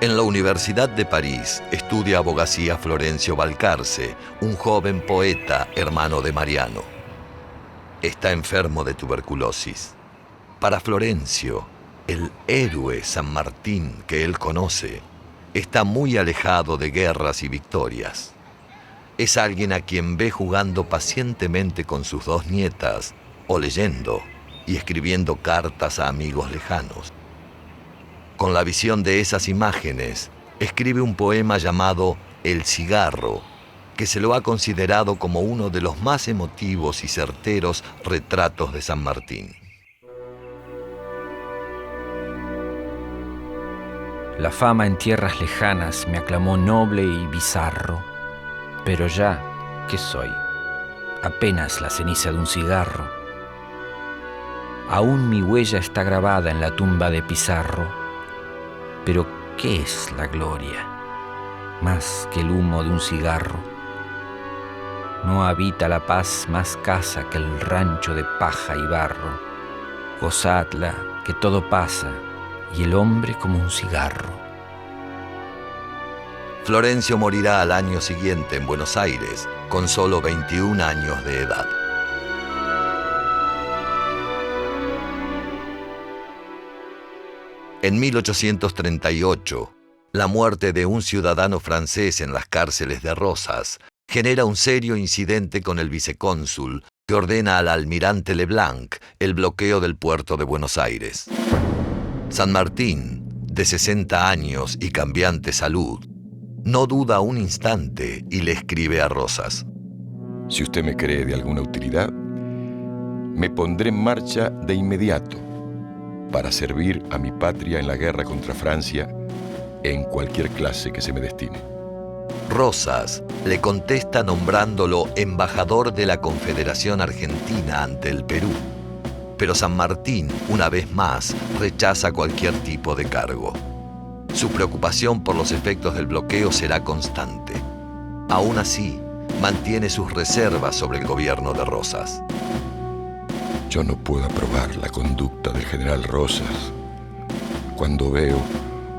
En la Universidad de París estudia abogacía Florencio Balcarce, un joven poeta hermano de Mariano. Está enfermo de tuberculosis. Para Florencio, el héroe San Martín que él conoce está muy alejado de guerras y victorias. Es alguien a quien ve jugando pacientemente con sus dos nietas, o leyendo y escribiendo cartas a amigos lejanos. Con la visión de esas imágenes, escribe un poema llamado El cigarro, que se lo ha considerado como uno de los más emotivos y certeros retratos de San Martín. La fama en tierras lejanas me aclamó noble y bizarro, pero ya, ¿qué soy? Apenas la ceniza de un cigarro. Aún mi huella está grabada en la tumba de Pizarro, pero ¿qué es la gloria? Más que el humo de un cigarro. No habita la paz más casa que el rancho de paja y barro. Gozadla, que todo pasa, y el hombre como un cigarro. Florencio morirá al año siguiente en Buenos Aires, con solo 21 años de edad. En 1838, la muerte de un ciudadano francés en las cárceles de Rosas genera un serio incidente con el vicecónsul que ordena al almirante Leblanc el bloqueo del puerto de Buenos Aires. San Martín, de 60 años y cambiante salud, no duda un instante y le escribe a Rosas: Si usted me cree de alguna utilidad, me pondré en marcha de inmediato para servir a mi patria en la guerra contra Francia en cualquier clase que se me destine. Rosas le contesta nombrándolo embajador de la Confederación Argentina ante el Perú, pero San Martín, una vez más, rechaza cualquier tipo de cargo. Su preocupación por los efectos del bloqueo será constante. Aún así, mantiene sus reservas sobre el gobierno de Rosas. Yo no puedo aprobar la conducta del general Rosas cuando veo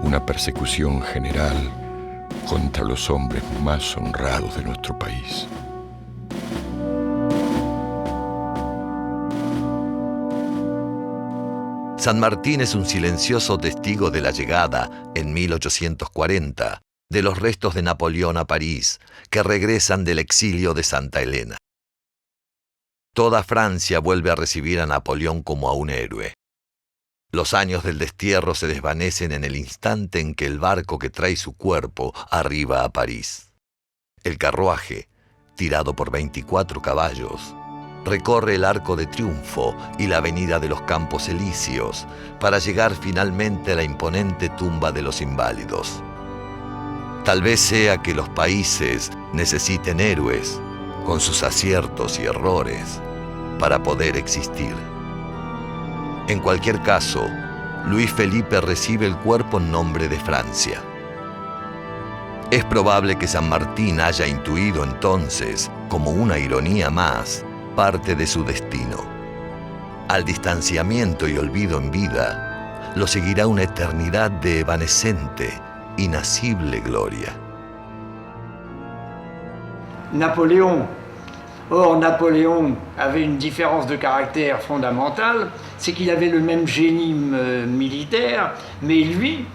una persecución general contra los hombres más honrados de nuestro país. San Martín es un silencioso testigo de la llegada, en 1840, de los restos de Napoleón a París, que regresan del exilio de Santa Elena. Toda Francia vuelve a recibir a Napoleón como a un héroe. Los años del destierro se desvanecen en el instante en que el barco que trae su cuerpo arriba a París. El carruaje, tirado por 24 caballos, recorre el Arco de Triunfo y la Avenida de los Campos Elíseos para llegar finalmente a la imponente tumba de los inválidos. Tal vez sea que los países necesiten héroes, con sus aciertos y errores, para poder existir. En cualquier caso, Luis Felipe recibe el cuerpo en nombre de Francia. Es probable que San Martín haya intuido entonces, como una ironía más, parte de su destino. Al distanciamiento y olvido en vida, lo seguirá una eternidad de evanescente, inacible gloria. Or, Napoléon avait une différence de caractère fondamentale, c'est qu'il avait le même génie militaire, mais lui,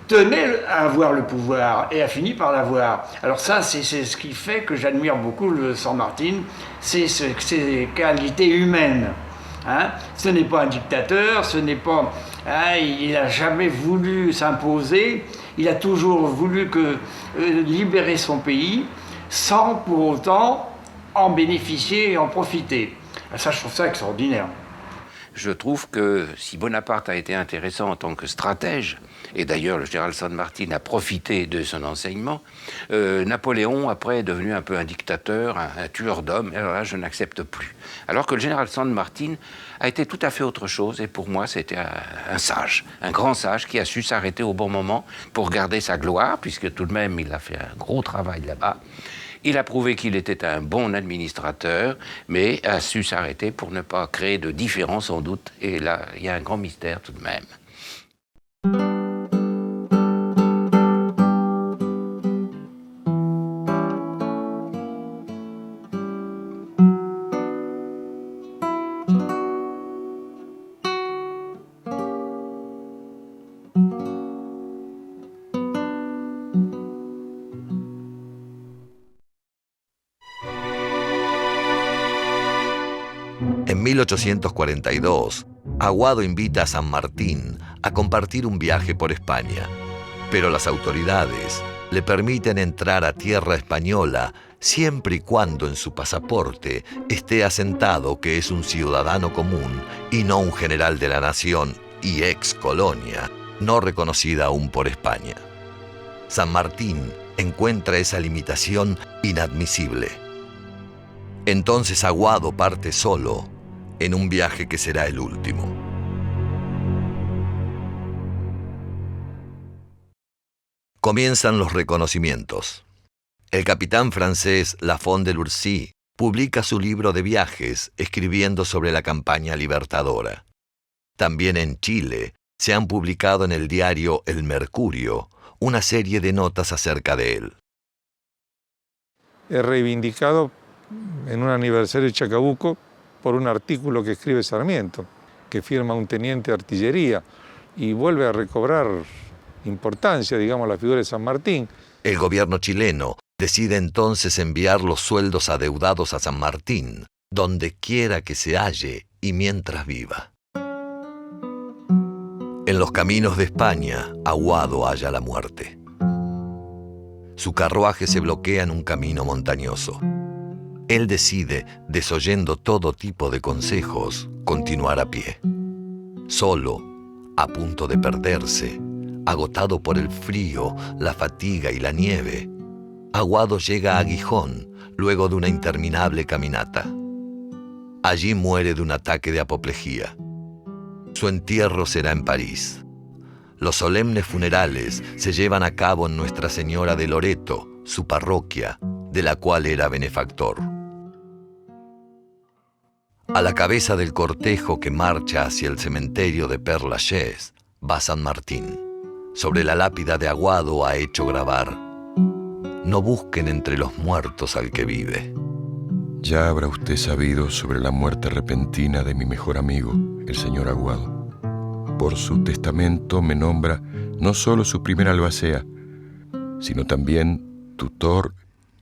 tenait à avoir le pouvoir et a fini par l'avoir. Alors ça, c'est ce qui fait que j'admire beaucoup le San Martín, c'est ses qualités humaines. Hein? Ce n'est pas un dictateur, ce n'est pas... Hein, il n'a jamais voulu s'imposer, il a toujours voulu libérer son pays sans pour autant en bénéficier et en profiter. Ça, je trouve ça extraordinaire. Je trouve que si Bonaparte a été intéressant en tant que stratège, et d'ailleurs le général San Martín a profité de son enseignement, Napoléon après est devenu un peu un dictateur, un tueur d'hommes, et alors là je n'accepte plus. Alors que le général San Martín a été tout à fait autre chose, et pour moi c'était un sage, un grand sage qui a su s'arrêter au bon moment pour garder sa gloire, puisque tout de même il a fait un gros travail là-bas. Il a prouvé qu'il était un bon administrateur, mais a su s'arrêter pour ne pas créer de différends sans doute. Et là, il y a un grand mystère tout de même. En 1842, Aguado invita a San Martín a compartir un viaje por España, pero las autoridades le permiten entrar a tierra española siempre y cuando en su pasaporte esté asentado que es un ciudadano común y no un general de la nación y ex colonia, no reconocida aún por España. San Martín encuentra esa limitación inadmisible. Entonces Aguado parte solo en un viaje que será el último. Comienzan los reconocimientos. El capitán francés Lafond de Lurcy publica su libro de viajes escribiendo sobre la campaña libertadora. También en Chile se han publicado en el diario El Mercurio una serie de notas acerca de él. Es reivindicado en un aniversario de Chacabuco por un artículo que escribe Sarmiento, que firma un teniente de artillería y vuelve a recobrar importancia, digamos, la figura de San Martín. El gobierno chileno decide entonces enviar los sueldos adeudados a San Martín, donde quiera que se halle y mientras viva. En los caminos de España, Aguado halla la muerte. Su carruaje se bloquea en un camino montañoso. Él decide, desoyendo todo tipo de consejos, continuar a pie. Solo, a punto de perderse, agotado por el frío, la fatiga y la nieve, Aguado llega a Gijón luego de una interminable caminata. Allí muere de un ataque de apoplejía. Su entierro será en París. Los solemnes funerales se llevan a cabo en Nuestra Señora de Loreto, su parroquia, de la cual era benefactor. A la cabeza del cortejo que marcha hacia el cementerio de Père Lachaise va San Martín. Sobre la lápida de Aguado ha hecho grabar: no busquen entre los muertos al que vive. Ya habrá usted sabido sobre la muerte repentina de mi mejor amigo, el señor Aguado. Por su testamento me nombra no solo su primera albacea, sino también tutor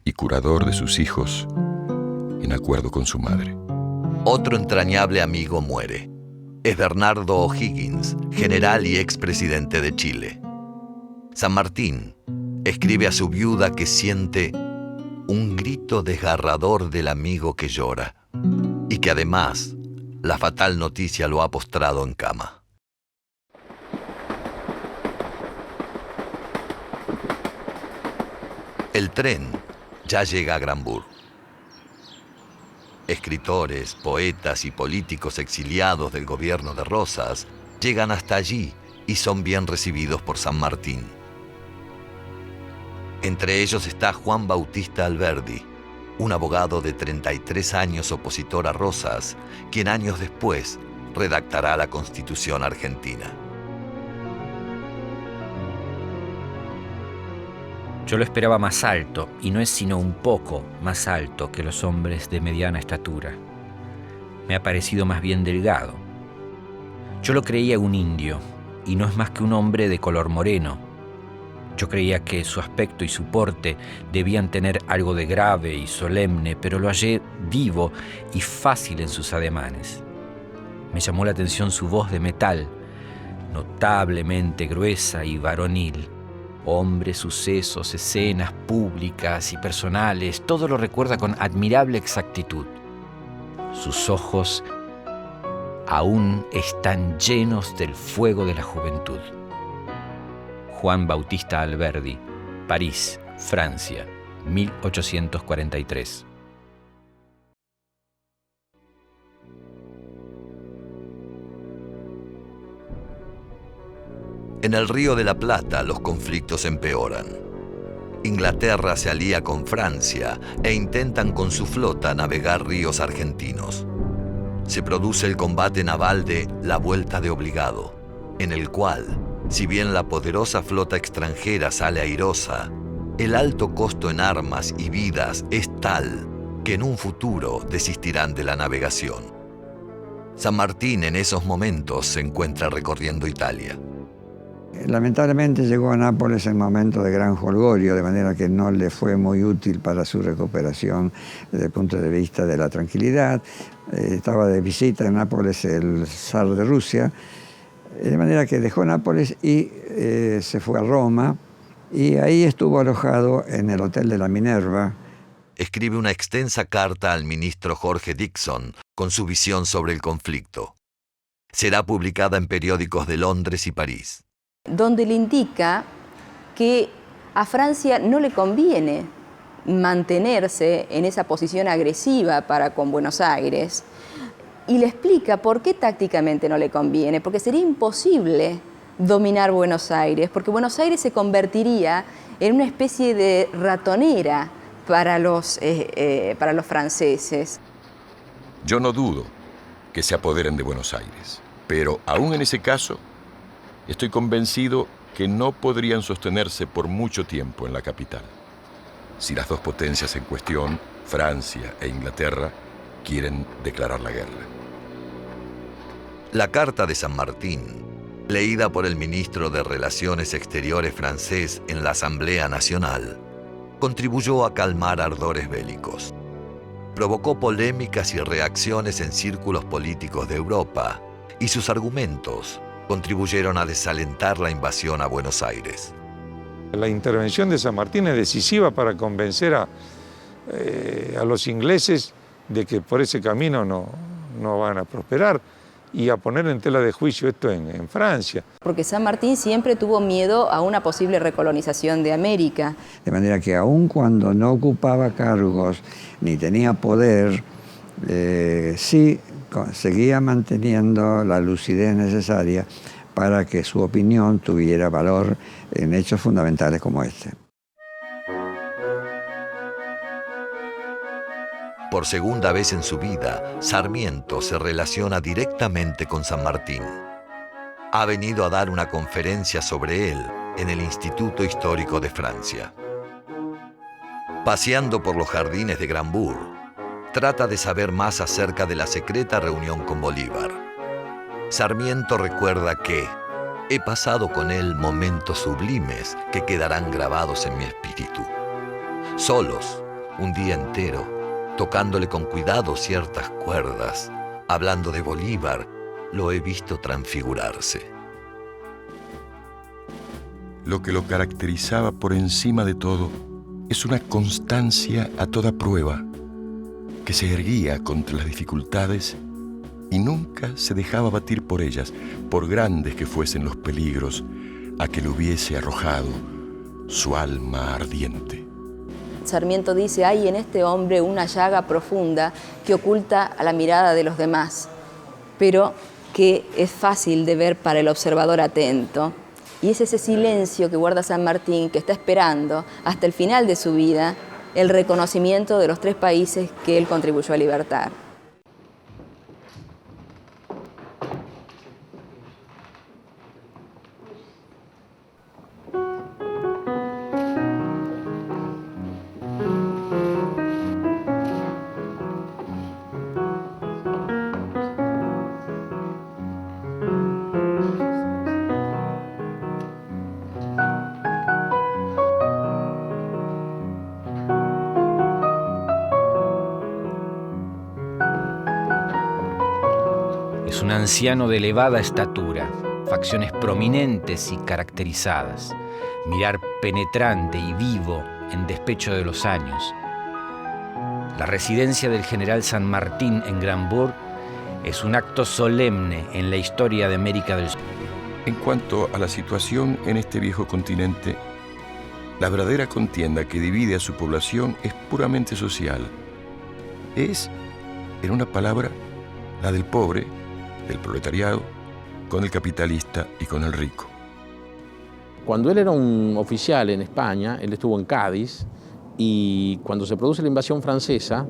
y curador de sus hijos, en acuerdo con su madre. Otro entrañable amigo muere. Es Bernardo O'Higgins, general y expresidente de Chile. San Martín escribe a su viuda que siente un grito desgarrador del amigo que llora y que además la fatal noticia lo ha postrado en cama. El tren ya llega a Granburg. Escritores, poetas y políticos exiliados del gobierno de Rosas llegan hasta allí y son bien recibidos por San Martín. Entre ellos está Juan Bautista Alberdi, un abogado de 33 años opositor a Rosas, quien años después redactará la Constitución argentina. Yo lo esperaba más alto, y no es sino un poco más alto que los hombres de mediana estatura. Me ha parecido más bien delgado. Yo lo creía un indio, y no es más que un hombre de color moreno, Yo creía que su aspecto y su porte debían tener algo de grave y solemne, pero lo hallé vivo y fácil en sus ademanes. Me llamó la atención su voz de metal, notablemente gruesa y varonil. Hombres, sucesos, escenas públicas y personales, todo lo recuerda con admirable exactitud. Sus ojos aún están llenos del fuego de la juventud. Juan Bautista Alberdi, París, Francia, 1843. En el Río de la Plata los conflictos empeoran. Inglaterra se alía con Francia e intentan con su flota navegar ríos argentinos. Se produce el combate naval de la Vuelta de Obligado, en el cual, si bien la poderosa flota extranjera sale airosa, el alto costo en armas y vidas es tal que en un futuro desistirán de la navegación. San Martín en esos momentos se encuentra recorriendo Italia. Lamentablemente llegó a Nápoles en momento de gran jolgorio, de manera que no le fue muy útil para su recuperación desde el punto de vista de la tranquilidad. Estaba de visita en Nápoles el zar de Rusia, de manera que dejó Nápoles y se fue a Roma, y ahí estuvo alojado en el Hotel de la Minerva. Escribe una extensa carta al ministro Jorge Dickson con su visión sobre el conflicto. Será publicada en periódicos de Londres y París, donde le indica que a Francia no le conviene mantenerse en esa posición agresiva para con Buenos Aires, y le explica por qué tácticamente no le conviene, porque sería imposible dominar Buenos Aires, porque Buenos Aires se convertiría en una especie de ratonera para los franceses. Yo no dudo que se apoderen de Buenos Aires, pero aún en ese caso, estoy convencido que no podrían sostenerse por mucho tiempo en la capital, si las dos potencias en cuestión, Francia e Inglaterra, quieren declarar la guerra. La carta de San Martín, leída por el ministro de Relaciones Exteriores francés en la Asamblea Nacional, contribuyó a calmar ardores bélicos. Provocó polémicas y reacciones en círculos políticos de Europa, y sus argumentos contribuyeron a desalentar la invasión a Buenos Aires. La intervención de San Martín es decisiva para convencer a los ingleses de que por ese camino no van a prosperar, y a poner en tela de juicio esto en Francia. Porque San Martín siempre tuvo miedo a una posible recolonización de América. De manera que aun cuando no ocupaba cargos ni tenía poder, sí seguía manteniendo la lucidez necesaria para que su opinión tuviera valor en hechos fundamentales como este. Por segunda vez en su vida, Sarmiento se relaciona directamente con San Martín. Ha venido a dar una conferencia sobre él en el Instituto Histórico de Francia. Paseando por los jardines de Grambourg, trata de saber más acerca de la secreta reunión con Bolívar. Sarmiento recuerda que he pasado con él momentos sublimes que quedarán grabados en mi espíritu. Solos, un día entero, tocándole con cuidado ciertas cuerdas, hablando de Bolívar, lo he visto transfigurarse. Lo que lo caracterizaba por encima de todo es una constancia a toda prueba, que se erguía contra las dificultades y nunca se dejaba batir por ellas, por grandes que fuesen los peligros a que le hubiese arrojado su alma ardiente. Sarmiento dice, hay en este hombre una llaga profunda que oculta a la mirada de los demás, pero que es fácil de ver para el observador atento. Y es ese silencio que guarda San Martín, que está esperando hasta el final de su vida el reconocimiento de los 3 países que él contribuyó a libertar. Es un anciano de elevada estatura, facciones prominentes y caracterizadas, mirar penetrante y vivo en despecho de los años. La residencia del general San Martín en Granburg es un acto solemne en la historia de América del Sur. En cuanto a la situación en este viejo continente, la verdadera contienda que divide a su población es puramente social. Es, en una palabra, la del pobre, del proletariado, con el capitalista y con el rico. Cuando él era un oficial en España, él estuvo en Cádiz, y cuando se produce la invasión francesa,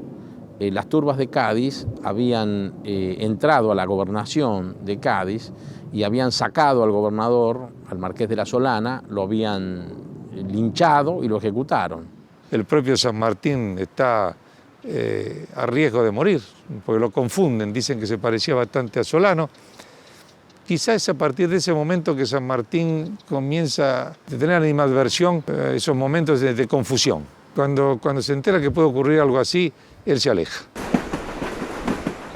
las turbas de Cádiz habían entrado a la gobernación de Cádiz y habían sacado al gobernador, al marqués de la Solana, lo habían linchado y lo ejecutaron. El propio San Martín está a riesgo de morir, porque lo confunden, dicen que se parecía bastante a Solano. Quizás es a partir de ese momento que San Martín comienza a tener animadversión, esos momentos de confusión. Cuando se entera que puede ocurrir algo así, él se aleja.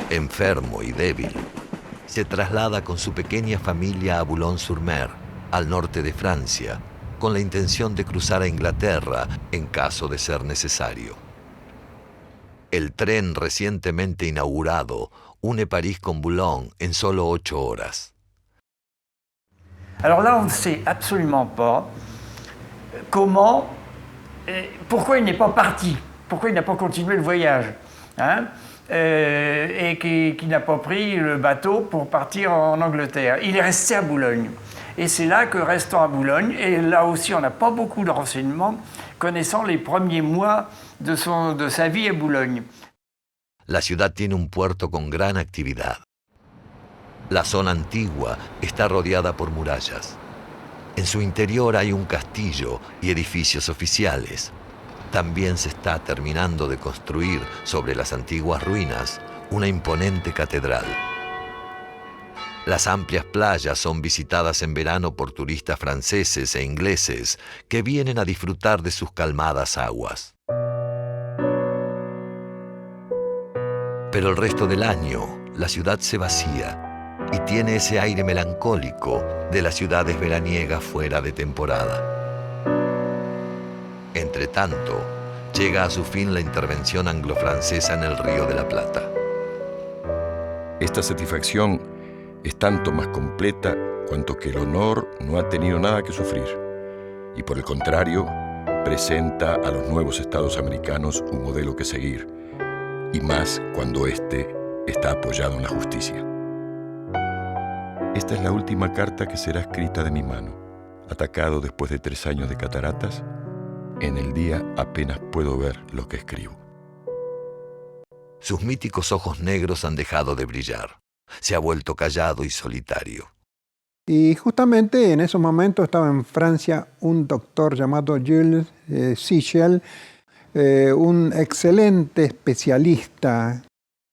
Enfermo y débil, se traslada con su pequeña familia a Boulogne-sur-Mer, al norte de Francia, con la intención de cruzar a Inglaterra en caso de ser necesario. El tren recientemente inaugurado une París con Boulogne en solo 8 horas. Alors là, on ne sait absolument pas comment, pourquoi il n'est pas parti, pourquoi il n'a pas continué le voyage, hein, et qu'il n'a pas pris le bateau pour partir en Angleterre. Il est resté à Boulogne. Et c'est là que, restant à Boulogne, et là aussi on n'a pas beaucoup de renseignements, connaissant les premiers mois de sa vie à Boulogne. La ciudad tiene un puerto con gran actividad. La zona antigua está rodeada por murallas. En su interior hay un castillo y edificios oficiales. También se está terminando de construir sobre las antiguas ruinas una imponente catedral. Las amplias playas son visitadas en verano por turistas franceses e ingleses que vienen a disfrutar de sus calmadas aguas. Pero el resto del año, la ciudad se vacía y tiene ese aire melancólico de las ciudades veraniegas fuera de temporada. Entre tanto, llega a su fin la intervención anglo-francesa en el Río de la Plata. Esta satisfacción es tanto más completa cuanto que el honor no ha tenido nada que sufrir y, por el contrario, presenta a los nuevos estados americanos un modelo que seguir, y más cuando éste está apoyado en la justicia. Esta es la última carta que será escrita de mi mano. Atacado después de 3 años de cataratas, en el día apenas puedo ver lo que escribo. Sus míticos ojos negros han dejado de brillar. Se ha vuelto callado y solitario. Y justamente en esos momentos estaba en Francia un doctor llamado Jules Sichel, un excelente especialista.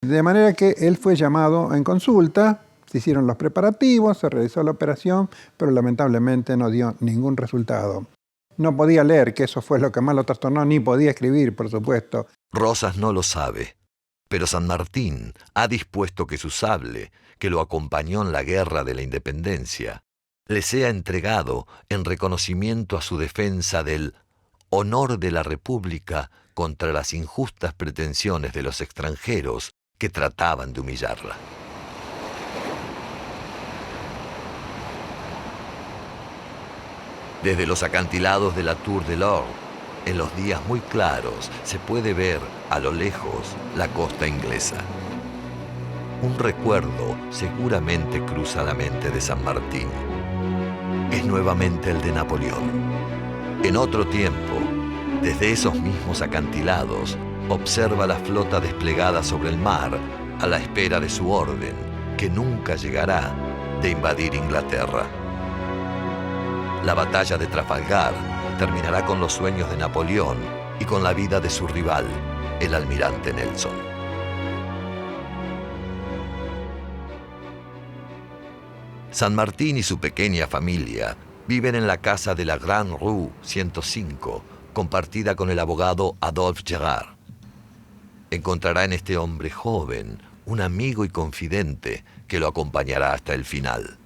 De manera que él fue llamado en consulta, se hicieron los preparativos, se realizó la operación, pero lamentablemente no dio ningún resultado. No podía leer, que eso fue lo que más lo trastornó, ni podía escribir, por supuesto. Rosas no lo sabe, pero San Martín ha dispuesto que su sable, que lo acompañó en la Guerra de la Independencia, le sea entregado en reconocimiento a su defensa del honor de la República contra las injustas pretensiones de los extranjeros que trataban de humillarla. Desde los acantilados de la Tour de l'Or, en los días muy claros, se puede ver a lo lejos la costa inglesa. Un recuerdo seguramente cruza la mente de San Martín. Es nuevamente el de Napoleón. En otro tiempo, desde esos mismos acantilados, observa la flota desplegada sobre el mar a la espera de su orden, que nunca llegará, de invadir Inglaterra. La batalla de Trafalgar terminará con los sueños de Napoleón y con la vida de su rival, el almirante Nelson. San Martín y su pequeña familia viven en la casa de la Grande Rue 105, compartida con el abogado Adolphe Gérard. Encontrará en este hombre joven un amigo y confidente que lo acompañará hasta el final.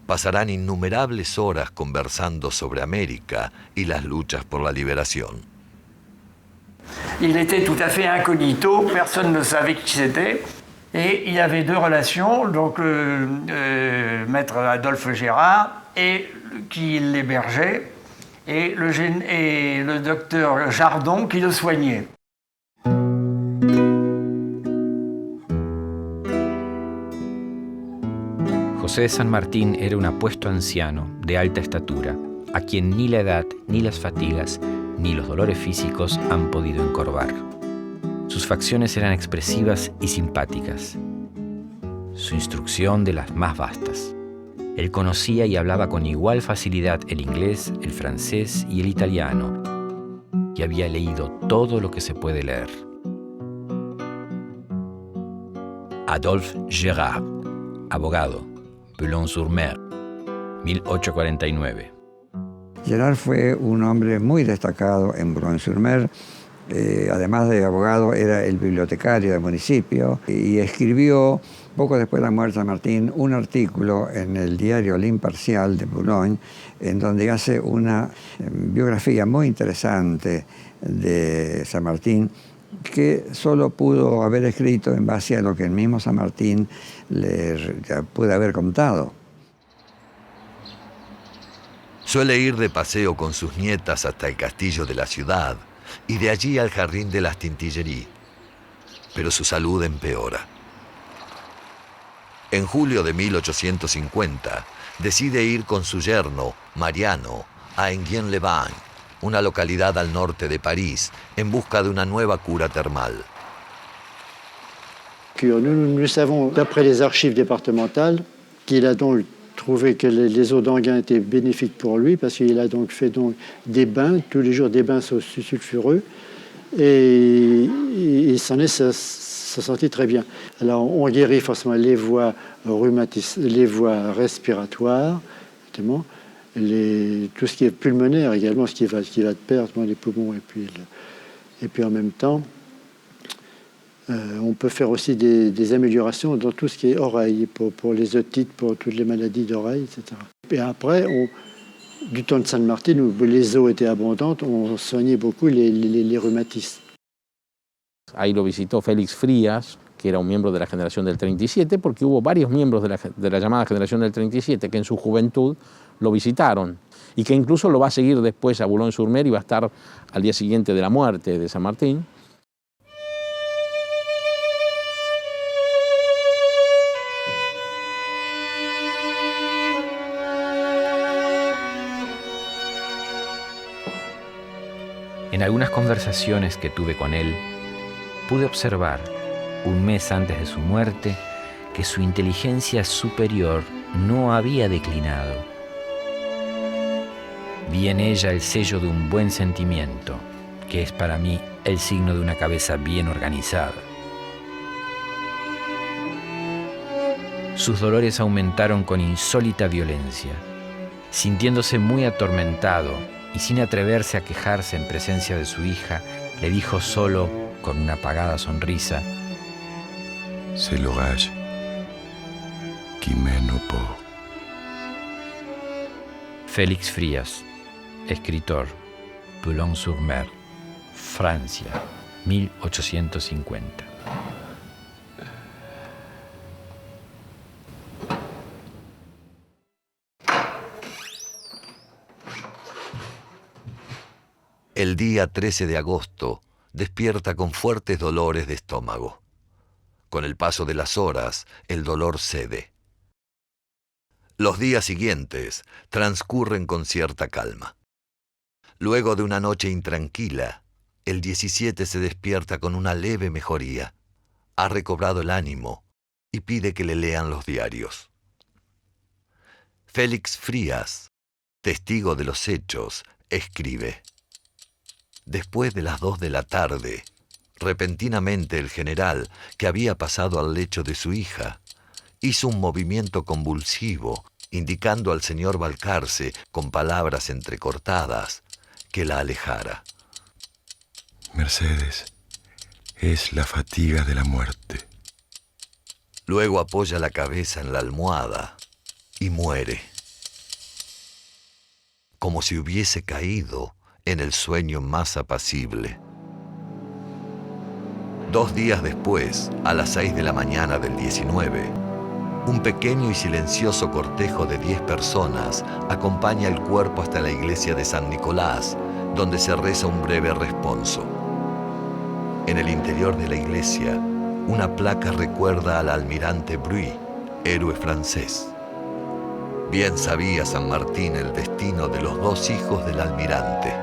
Pasarán innumerables horas conversando sobre América y las luchas por la liberación. Il était tout à fait incognito, personne ne savait qui c'était. Et il avait deux relations, donc maître Adolphe Gérard, et qui l'hébergeait, et le docteur Jardon qui le soignait. José de San Martín era un apuesto anciano de alta estatura, a quien ni la edad, ni las fatigas, ni los dolores físicos han podido encorvar. Sus facciones eran expresivas y simpáticas, su instrucción de las más vastas. Él conocía y hablaba con igual facilidad el inglés, el francés y el italiano, y había leído todo lo que se puede leer. Adolphe Gérard, abogado, Boulogne-sur-Mer, 1849. Gérard fue un hombre muy destacado en Boulogne-sur-Mer. Además de abogado, era el bibliotecario del municipio y escribió, poco después de la muerte de San Martín, un artículo en el diario L'Impartial de Boulogne, en donde hace una biografía muy interesante de San Martín, que solo pudo haber escrito en base a lo que el mismo San Martín le pudo haber contado. Suele ir de paseo con sus nietas hasta el castillo de la ciudad y de allí al jardín de las Tintilleries, pero su salud empeora. En julio de 1850 decide ir con su yerno, Mariano, a Enghien-les-Bains, una localidad al norte de París, en busca de una nueva cura termal. Nous savons, d'après les archives départementales, qu'il a donc trouvé que les eaux d'Enghien étaient bénéfiques pour lui, parce qu'il a donc fait des bains, tous les jours des bains sulfureux, et il s'en est sorti très bien. Alors on guérit forcément les voies les voies respiratoires, évidemment, tout ce qui est pulmonaire également, ce qui va de pair, les poumons, et puis en même temps, on peut faire aussi des améliorations dans tout ce qui est oreille, pour les otites, pour toutes les maladies d'oreille, etc. Et après, du temps de San Martín, où les eaux étaient abondantes, on soignait beaucoup les rhumatismes. Ahí lo visitó Félix Frías, que era un miembro de la generación del 37, porque hubo varios miembros de la llamada generación del 37 que en su juventud lo visitaron y que incluso lo va a seguir después a Boulogne-sur-Mer y va a estar al día siguiente de la muerte de San Martín. En algunas conversaciones que tuve con él, pude observar, un mes antes de su muerte, que su inteligencia superior no había declinado. Vi en ella el sello de un buen sentimiento, que es para mí el signo de una cabeza bien organizada. Sus dolores aumentaron con insólita violencia. Sintiéndose muy atormentado y sin atreverse a quejarse en presencia de su hija, le dijo solo, con una apagada sonrisa: C'est l'orage qui mène au port. Félix Frías, escritor, Boulogne-sur-Mer, Francia, 1850. El día 13 de agosto despierta con fuertes dolores de estómago. Con el paso de las horas, el dolor cede. Los días siguientes transcurren con cierta calma. Luego de una noche intranquila, el 17 se despierta con una leve mejoría. Ha recobrado el ánimo y pide que le lean los diarios. Félix Frías, testigo de los hechos, escribe: Después de las 2 de la tarde, repentinamente el general, que había pasado al lecho de su hija, hizo un movimiento convulsivo, indicando al señor Balcarce, con palabras entrecortadas, que la alejara. Mercedes, es la fatiga de la muerte. Luego apoya la cabeza en la almohada y muere, como si hubiese caído en el sueño más apacible. 2 días después, a las 6 de la mañana del 19, un pequeño y silencioso cortejo de 10 personas acompaña el cuerpo hasta la iglesia de San Nicolás, donde se reza un breve responso. En el interior de la iglesia, una placa recuerda al almirante Bruy, héroe francés. Bien sabía San Martín el destino de los 2 hijos del almirante.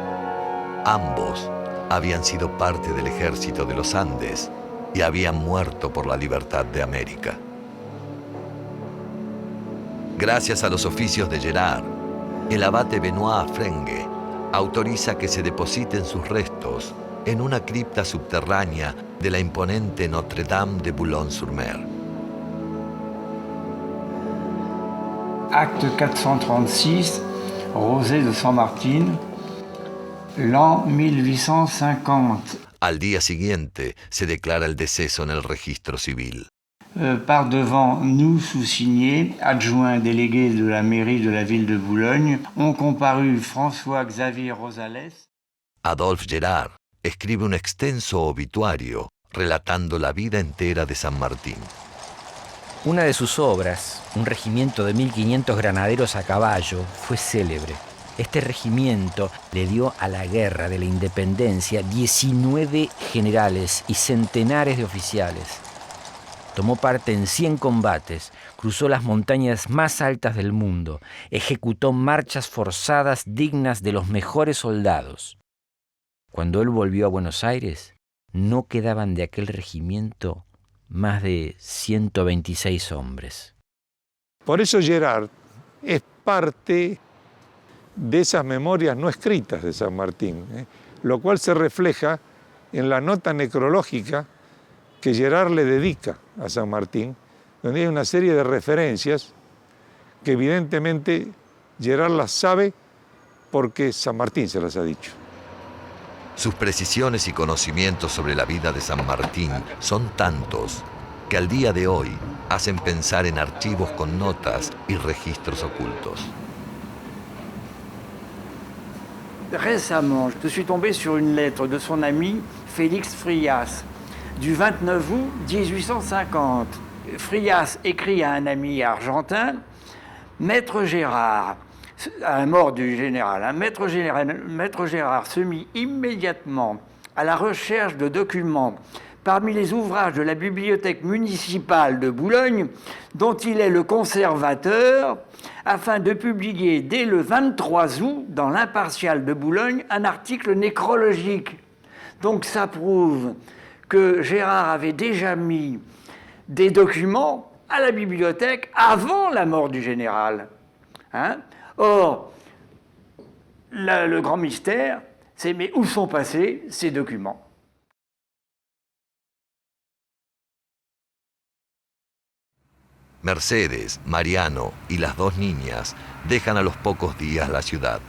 Ambos habían sido parte del ejército de los Andes y habían muerto por la libertad de América. Gracias a los oficios de Gerard, el abate Benoît Frengue autoriza que se depositen sus restos en una cripta subterránea de la imponente Notre-Dame de Boulogne-sur-Mer. Acte 436, Rosée de Saint-Martin, l'an 1850. Al día siguiente se declara el deceso en el registro civil. Par devant nous sous-signés, adjoints délégués de la mairie de la ville de Boulogne, ont comparu François-Xavier Rosales. Adolphe Gerard escribe un extenso obituario relatando la vida entera de San Martín. Una de sus obras, un regimiento de 1500 granaderos a caballo, fue célebre. Este regimiento le dio a la guerra de la independencia 19 generales y centenares de oficiales. Tomó parte en 100 combates, cruzó las montañas más altas del mundo, ejecutó marchas forzadas dignas de los mejores soldados. Cuando él volvió a Buenos Aires, no quedaban de aquel regimiento más de 126 hombres. Por eso Gerard es parte de esas memorias no escritas de San Martín, lo cual se refleja en la nota necrológica que Gerard le dedica a San Martín, donde hay una serie de referencias que evidentemente Gerard las sabe porque San Martín se las ha dicho. Sus precisiones y conocimientos sobre la vida de San Martín son tantos que al día de hoy hacen pensar en archivos con notas y registros ocultos. Récemment, je suis tombé sur une lettre de son ami Félix Frias, du 29 août 1850. Frias écrit à un ami argentin, Maître Gérard, à la mort du général, Maître Gérard se mit immédiatement à la recherche de documents parmi les ouvrages de la bibliothèque municipale de Boulogne, dont il est le conservateur, afin de publier dès le 23 août, dans l'Impartial de Boulogne, un article nécrologique. Donc ça prouve que Gérard avait déjà mis des documents à la bibliothèque avant la mort du général. Or, le grand mystère, c'est mais où sont passés ces documents ? Mercedes, Mariano y las 2 niñas dejan a los pocos días la ciudad.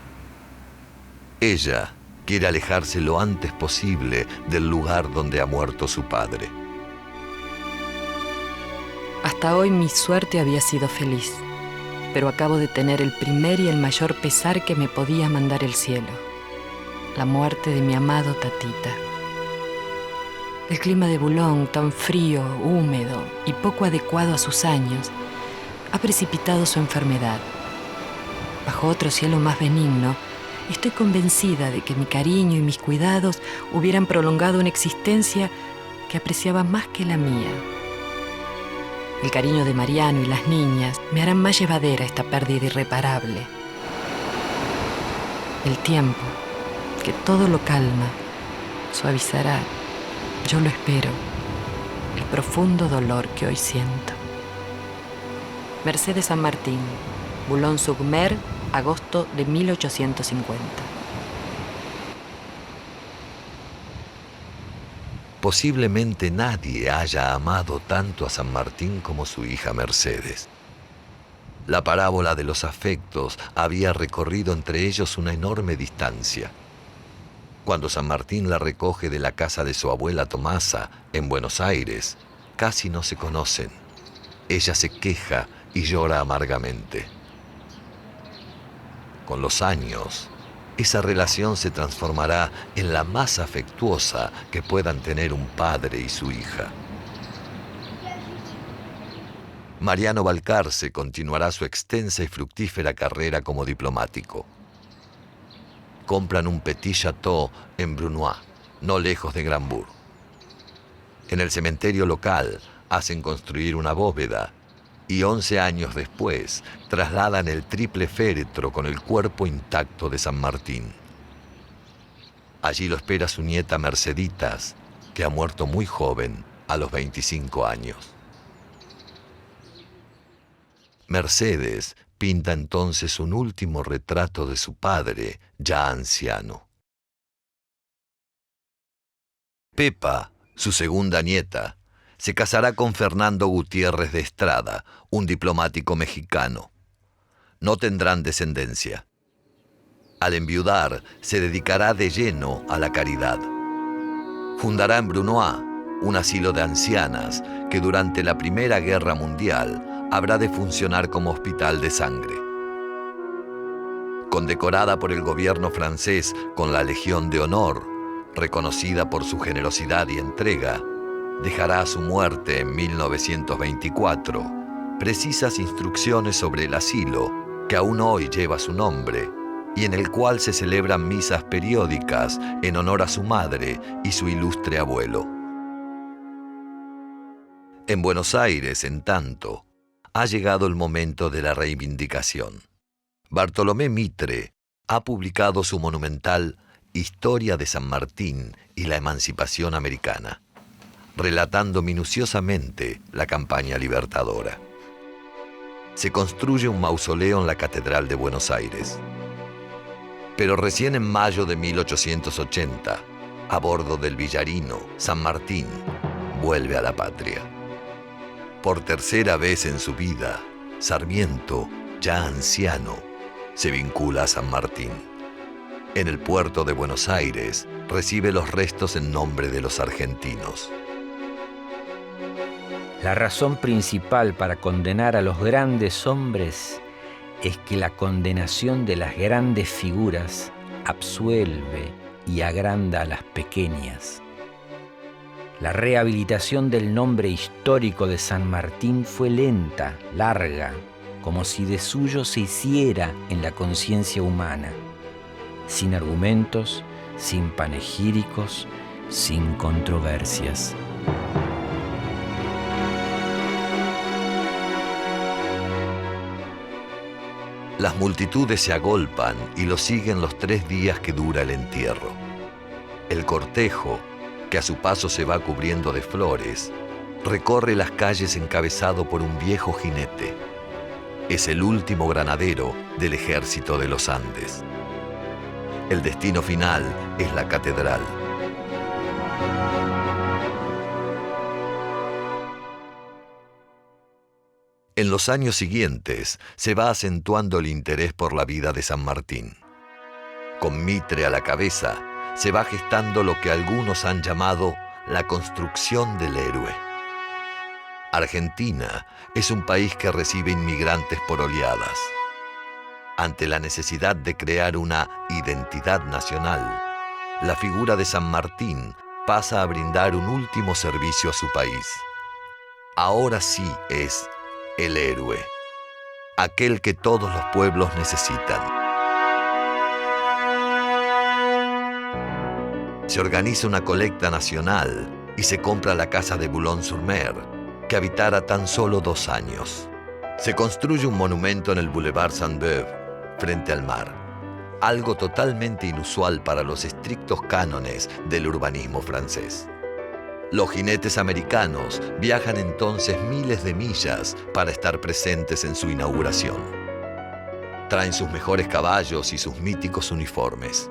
Ella quiere alejarse lo antes posible del lugar donde ha muerto su padre. Hasta hoy mi suerte había sido feliz, pero acabo de tener el primer y el mayor pesar que me podía mandar el cielo: la muerte de mi amado Tatita. El clima de Boulogne, tan frío, húmedo y poco adecuado a sus años, ha precipitado su enfermedad. Bajo otro cielo más benigno, estoy convencida de que mi cariño y mis cuidados hubieran prolongado una existencia que apreciaba más que la mía. El cariño de Mariano y las niñas me harán más llevadera esta pérdida irreparable. El tiempo, que todo lo calma, suavizará, yo lo espero, el profundo dolor que hoy siento. Mercedes San Martín, Boulogne-sur-Mer, agosto de 1850. Posiblemente nadie haya amado tanto a San Martín como su hija Mercedes. La parábola de los afectos había recorrido entre ellos una enorme distancia. Cuando San Martín la recoge de la casa de su abuela Tomasa en Buenos Aires, casi no se conocen. ella se queja y llora amargamente. Con los años, esa relación se transformará en la más afectuosa que puedan tener un padre y su hija. Mariano Balcarce continuará su extensa y fructífera carrera como diplomático. Compran un petit château en Brunoy, no lejos de Grambourg. En el cementerio local hacen construir una bóveda y 11 años después trasladan el triple féretro con el cuerpo intacto de San Martín. Allí lo espera su nieta Merceditas, que ha muerto muy joven, a los 25 años. Mercedes pinta entonces un último retrato de su padre, ya anciano. Pepa, su segunda nieta, se casará con Fernando Gutiérrez de Estrada, un diplomático mexicano. No tendrán descendencia. Al enviudar, se dedicará de lleno a la caridad. Fundará en Brunoy un asilo de ancianas que durante la Primera Guerra Mundial habrá de funcionar como hospital de sangre. Condecorada por el gobierno francés con la Legión de Honor, reconocida por su generosidad y entrega, dejará a su muerte en 1924 precisas instrucciones sobre el asilo que aún hoy lleva su nombre y en el cual se celebran misas periódicas en honor a su madre y su ilustre abuelo. En Buenos Aires, en tanto, ha llegado el momento de la reivindicación. Bartolomé Mitre ha publicado su monumental Historia de San Martín y la Emancipación Americana, relatando minuciosamente la campaña libertadora. Se construye un mausoleo en la Catedral de Buenos Aires. Pero recién en mayo de 1880, a bordo del Villarino, San Martín vuelve a la patria. Por tercera vez en su vida, Sarmiento, ya anciano, se vincula a San Martín. En el puerto de Buenos Aires recibe los restos en nombre de los argentinos. La razón principal para condenar a los grandes hombres es que la condenación de las grandes figuras absuelve y agranda a las pequeñas. La rehabilitación del nombre histórico de San Martín fue lenta, larga, como si de suyo se hiciera en la conciencia humana, sin argumentos, sin panegíricos, sin controversias. Las multitudes se agolpan y lo siguen los 3 días que dura el entierro. El cortejo, que a su paso se va cubriendo de flores, recorre las calles encabezado por un viejo jinete. Es el último granadero del ejército de los Andes. El destino final es la catedral. En los años siguientes se va acentuando el interés por la vida de San Martín. Con Mitre a la cabeza, se va gestando lo que algunos han llamado la construcción del héroe. Argentina es un país que recibe inmigrantes por oleadas. Ante la necesidad de crear una identidad nacional, la figura de San Martín pasa a brindar un último servicio a su país. Ahora sí es el héroe, aquel que todos los pueblos necesitan. Se organiza una colecta nacional y se compra la casa de Boulogne-sur-Mer, que habitara tan solo 2 años. Se construye un monumento en el Boulevard Sainte-Beuve, frente al mar, algo totalmente inusual para los estrictos cánones del urbanismo francés. Los jinetes americanos viajan entonces miles de millas para estar presentes en su inauguración. Traen sus mejores caballos y sus míticos uniformes.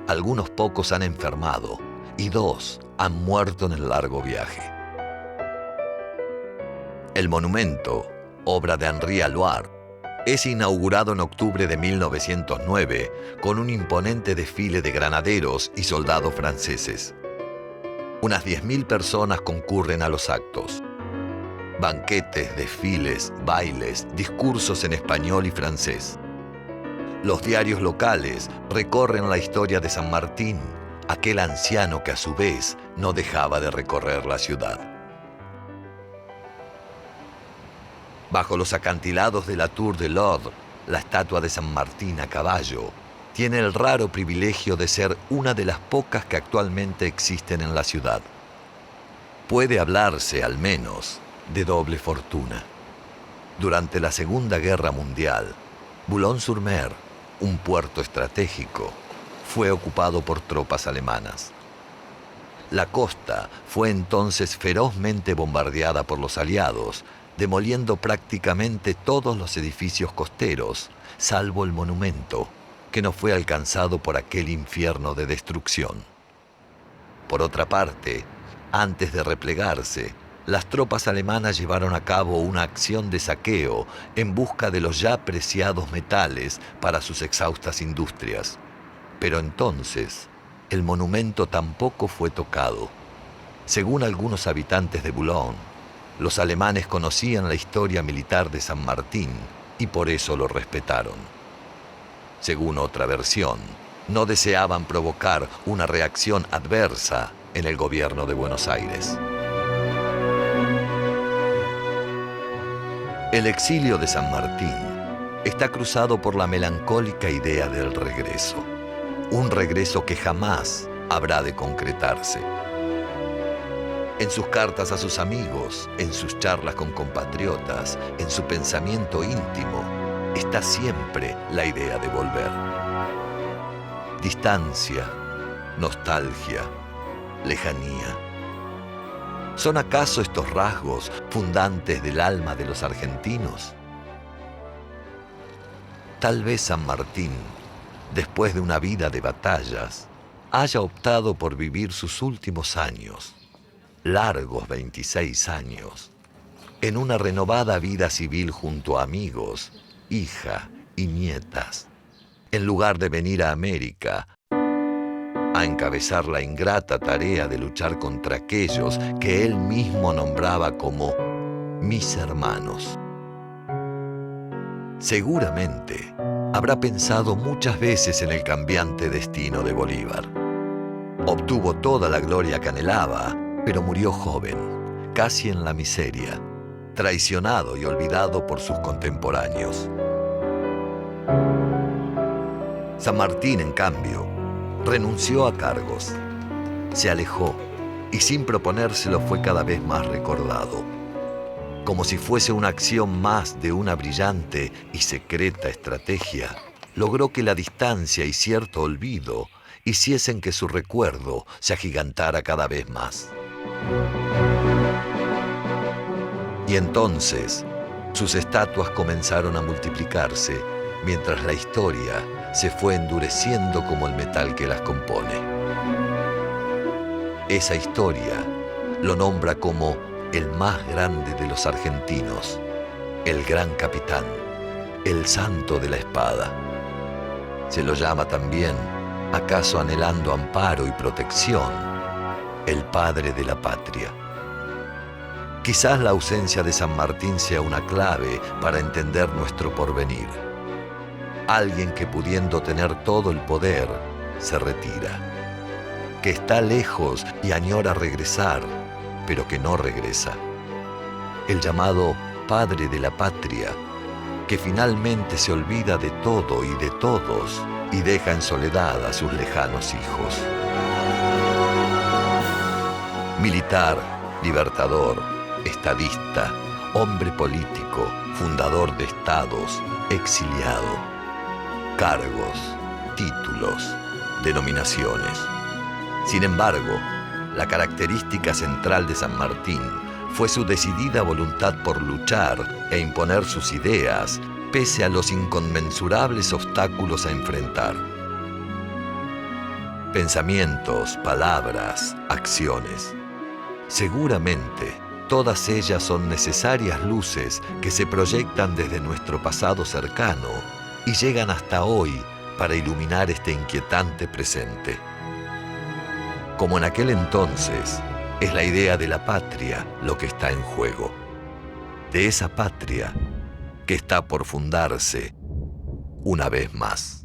Algunos pocos han enfermado y 2 han muerto en el largo viaje. El monumento, obra de Henri Alloire, es inaugurado en octubre de 1909 con un imponente desfile de granaderos y soldados franceses. Unas 10.000 personas concurren a los actos. Banquetes, desfiles, bailes, discursos en español y francés. Los diarios locales recorren la historia de San Martín, aquel anciano que a su vez no dejaba de recorrer la ciudad. Bajo los acantilados de la Tour de l'Ordre, la estatua de San Martín a caballo tiene el raro privilegio de ser una de las pocas que actualmente existen en la ciudad. Puede hablarse, al menos, de doble fortuna. Durante la Segunda Guerra Mundial, Boulogne-sur-Mer, un puerto estratégico, fue ocupado por tropas alemanas. La costa fue entonces ferozmente bombardeada por los aliados, demoliendo prácticamente todos los edificios costeros, salvo el monumento, que no fue alcanzado por aquel infierno de destrucción. Por otra parte, antes de replegarse, las tropas alemanas llevaron a cabo una acción de saqueo en busca de los ya preciados metales para sus exhaustas industrias. Pero entonces, el monumento tampoco fue tocado. Según algunos habitantes de Boulogne, los alemanes conocían la historia militar de San Martín y por eso lo respetaron. Según otra versión, no deseaban provocar una reacción adversa en el gobierno de Buenos Aires. El exilio de San Martín está cruzado por la melancólica idea del regreso, un regreso que jamás habrá de concretarse. En sus cartas a sus amigos, en sus charlas con compatriotas, en su pensamiento íntimo, está siempre la idea de volver. Distancia, nostalgia, lejanía. ¿Son acaso estos rasgos fundantes del alma de los argentinos? Tal vez San Martín, después de una vida de batallas, haya optado por vivir sus últimos años, largos 26 años, en una renovada vida civil junto a amigos, hija y nietas, en lugar de venir a América a encabezar la ingrata tarea de luchar contra aquellos que él mismo nombraba como mis hermanos. Seguramente habrá pensado muchas veces en el cambiante destino de Bolívar. Obtuvo toda la gloria que anhelaba, pero murió joven, casi en la miseria, traicionado y olvidado por sus contemporáneos. San Martín, en cambio, renunció a cargos, se alejó y sin proponérselo fue cada vez más recordado. Como si fuese una acción más de una brillante y secreta estrategia, logró que la distancia y cierto olvido hiciesen que su recuerdo se agigantara cada vez más. Y entonces, sus estatuas comenzaron a multiplicarse, mientras la historia se fue endureciendo como el metal que las compone. Esa historia lo nombra como el más grande de los argentinos, el gran capitán, el santo de la espada. Se lo llama también, acaso anhelando amparo y protección, el padre de la patria. Quizás la ausencia de San Martín sea una clave para entender nuestro porvenir. Alguien que pudiendo tener todo el poder, se retira. Que está lejos y añora regresar, pero que no regresa. El llamado padre de la patria, que finalmente se olvida de todo y de todos y deja en soledad a sus lejanos hijos. Militar, libertador, estadista, hombre político, fundador de estados, exiliado. Cargos, títulos, denominaciones. Sin embargo, la característica central de San Martín fue su decidida voluntad por luchar e imponer sus ideas pese a los inconmensurables obstáculos a enfrentar. Pensamientos, palabras, acciones. Seguramente, todas ellas son necesarias luces que se proyectan desde nuestro pasado cercano y llegan hasta hoy para iluminar este inquietante presente. Como en aquel entonces, es la idea de la patria lo que está en juego. de esa patria que está por fundarse una vez más.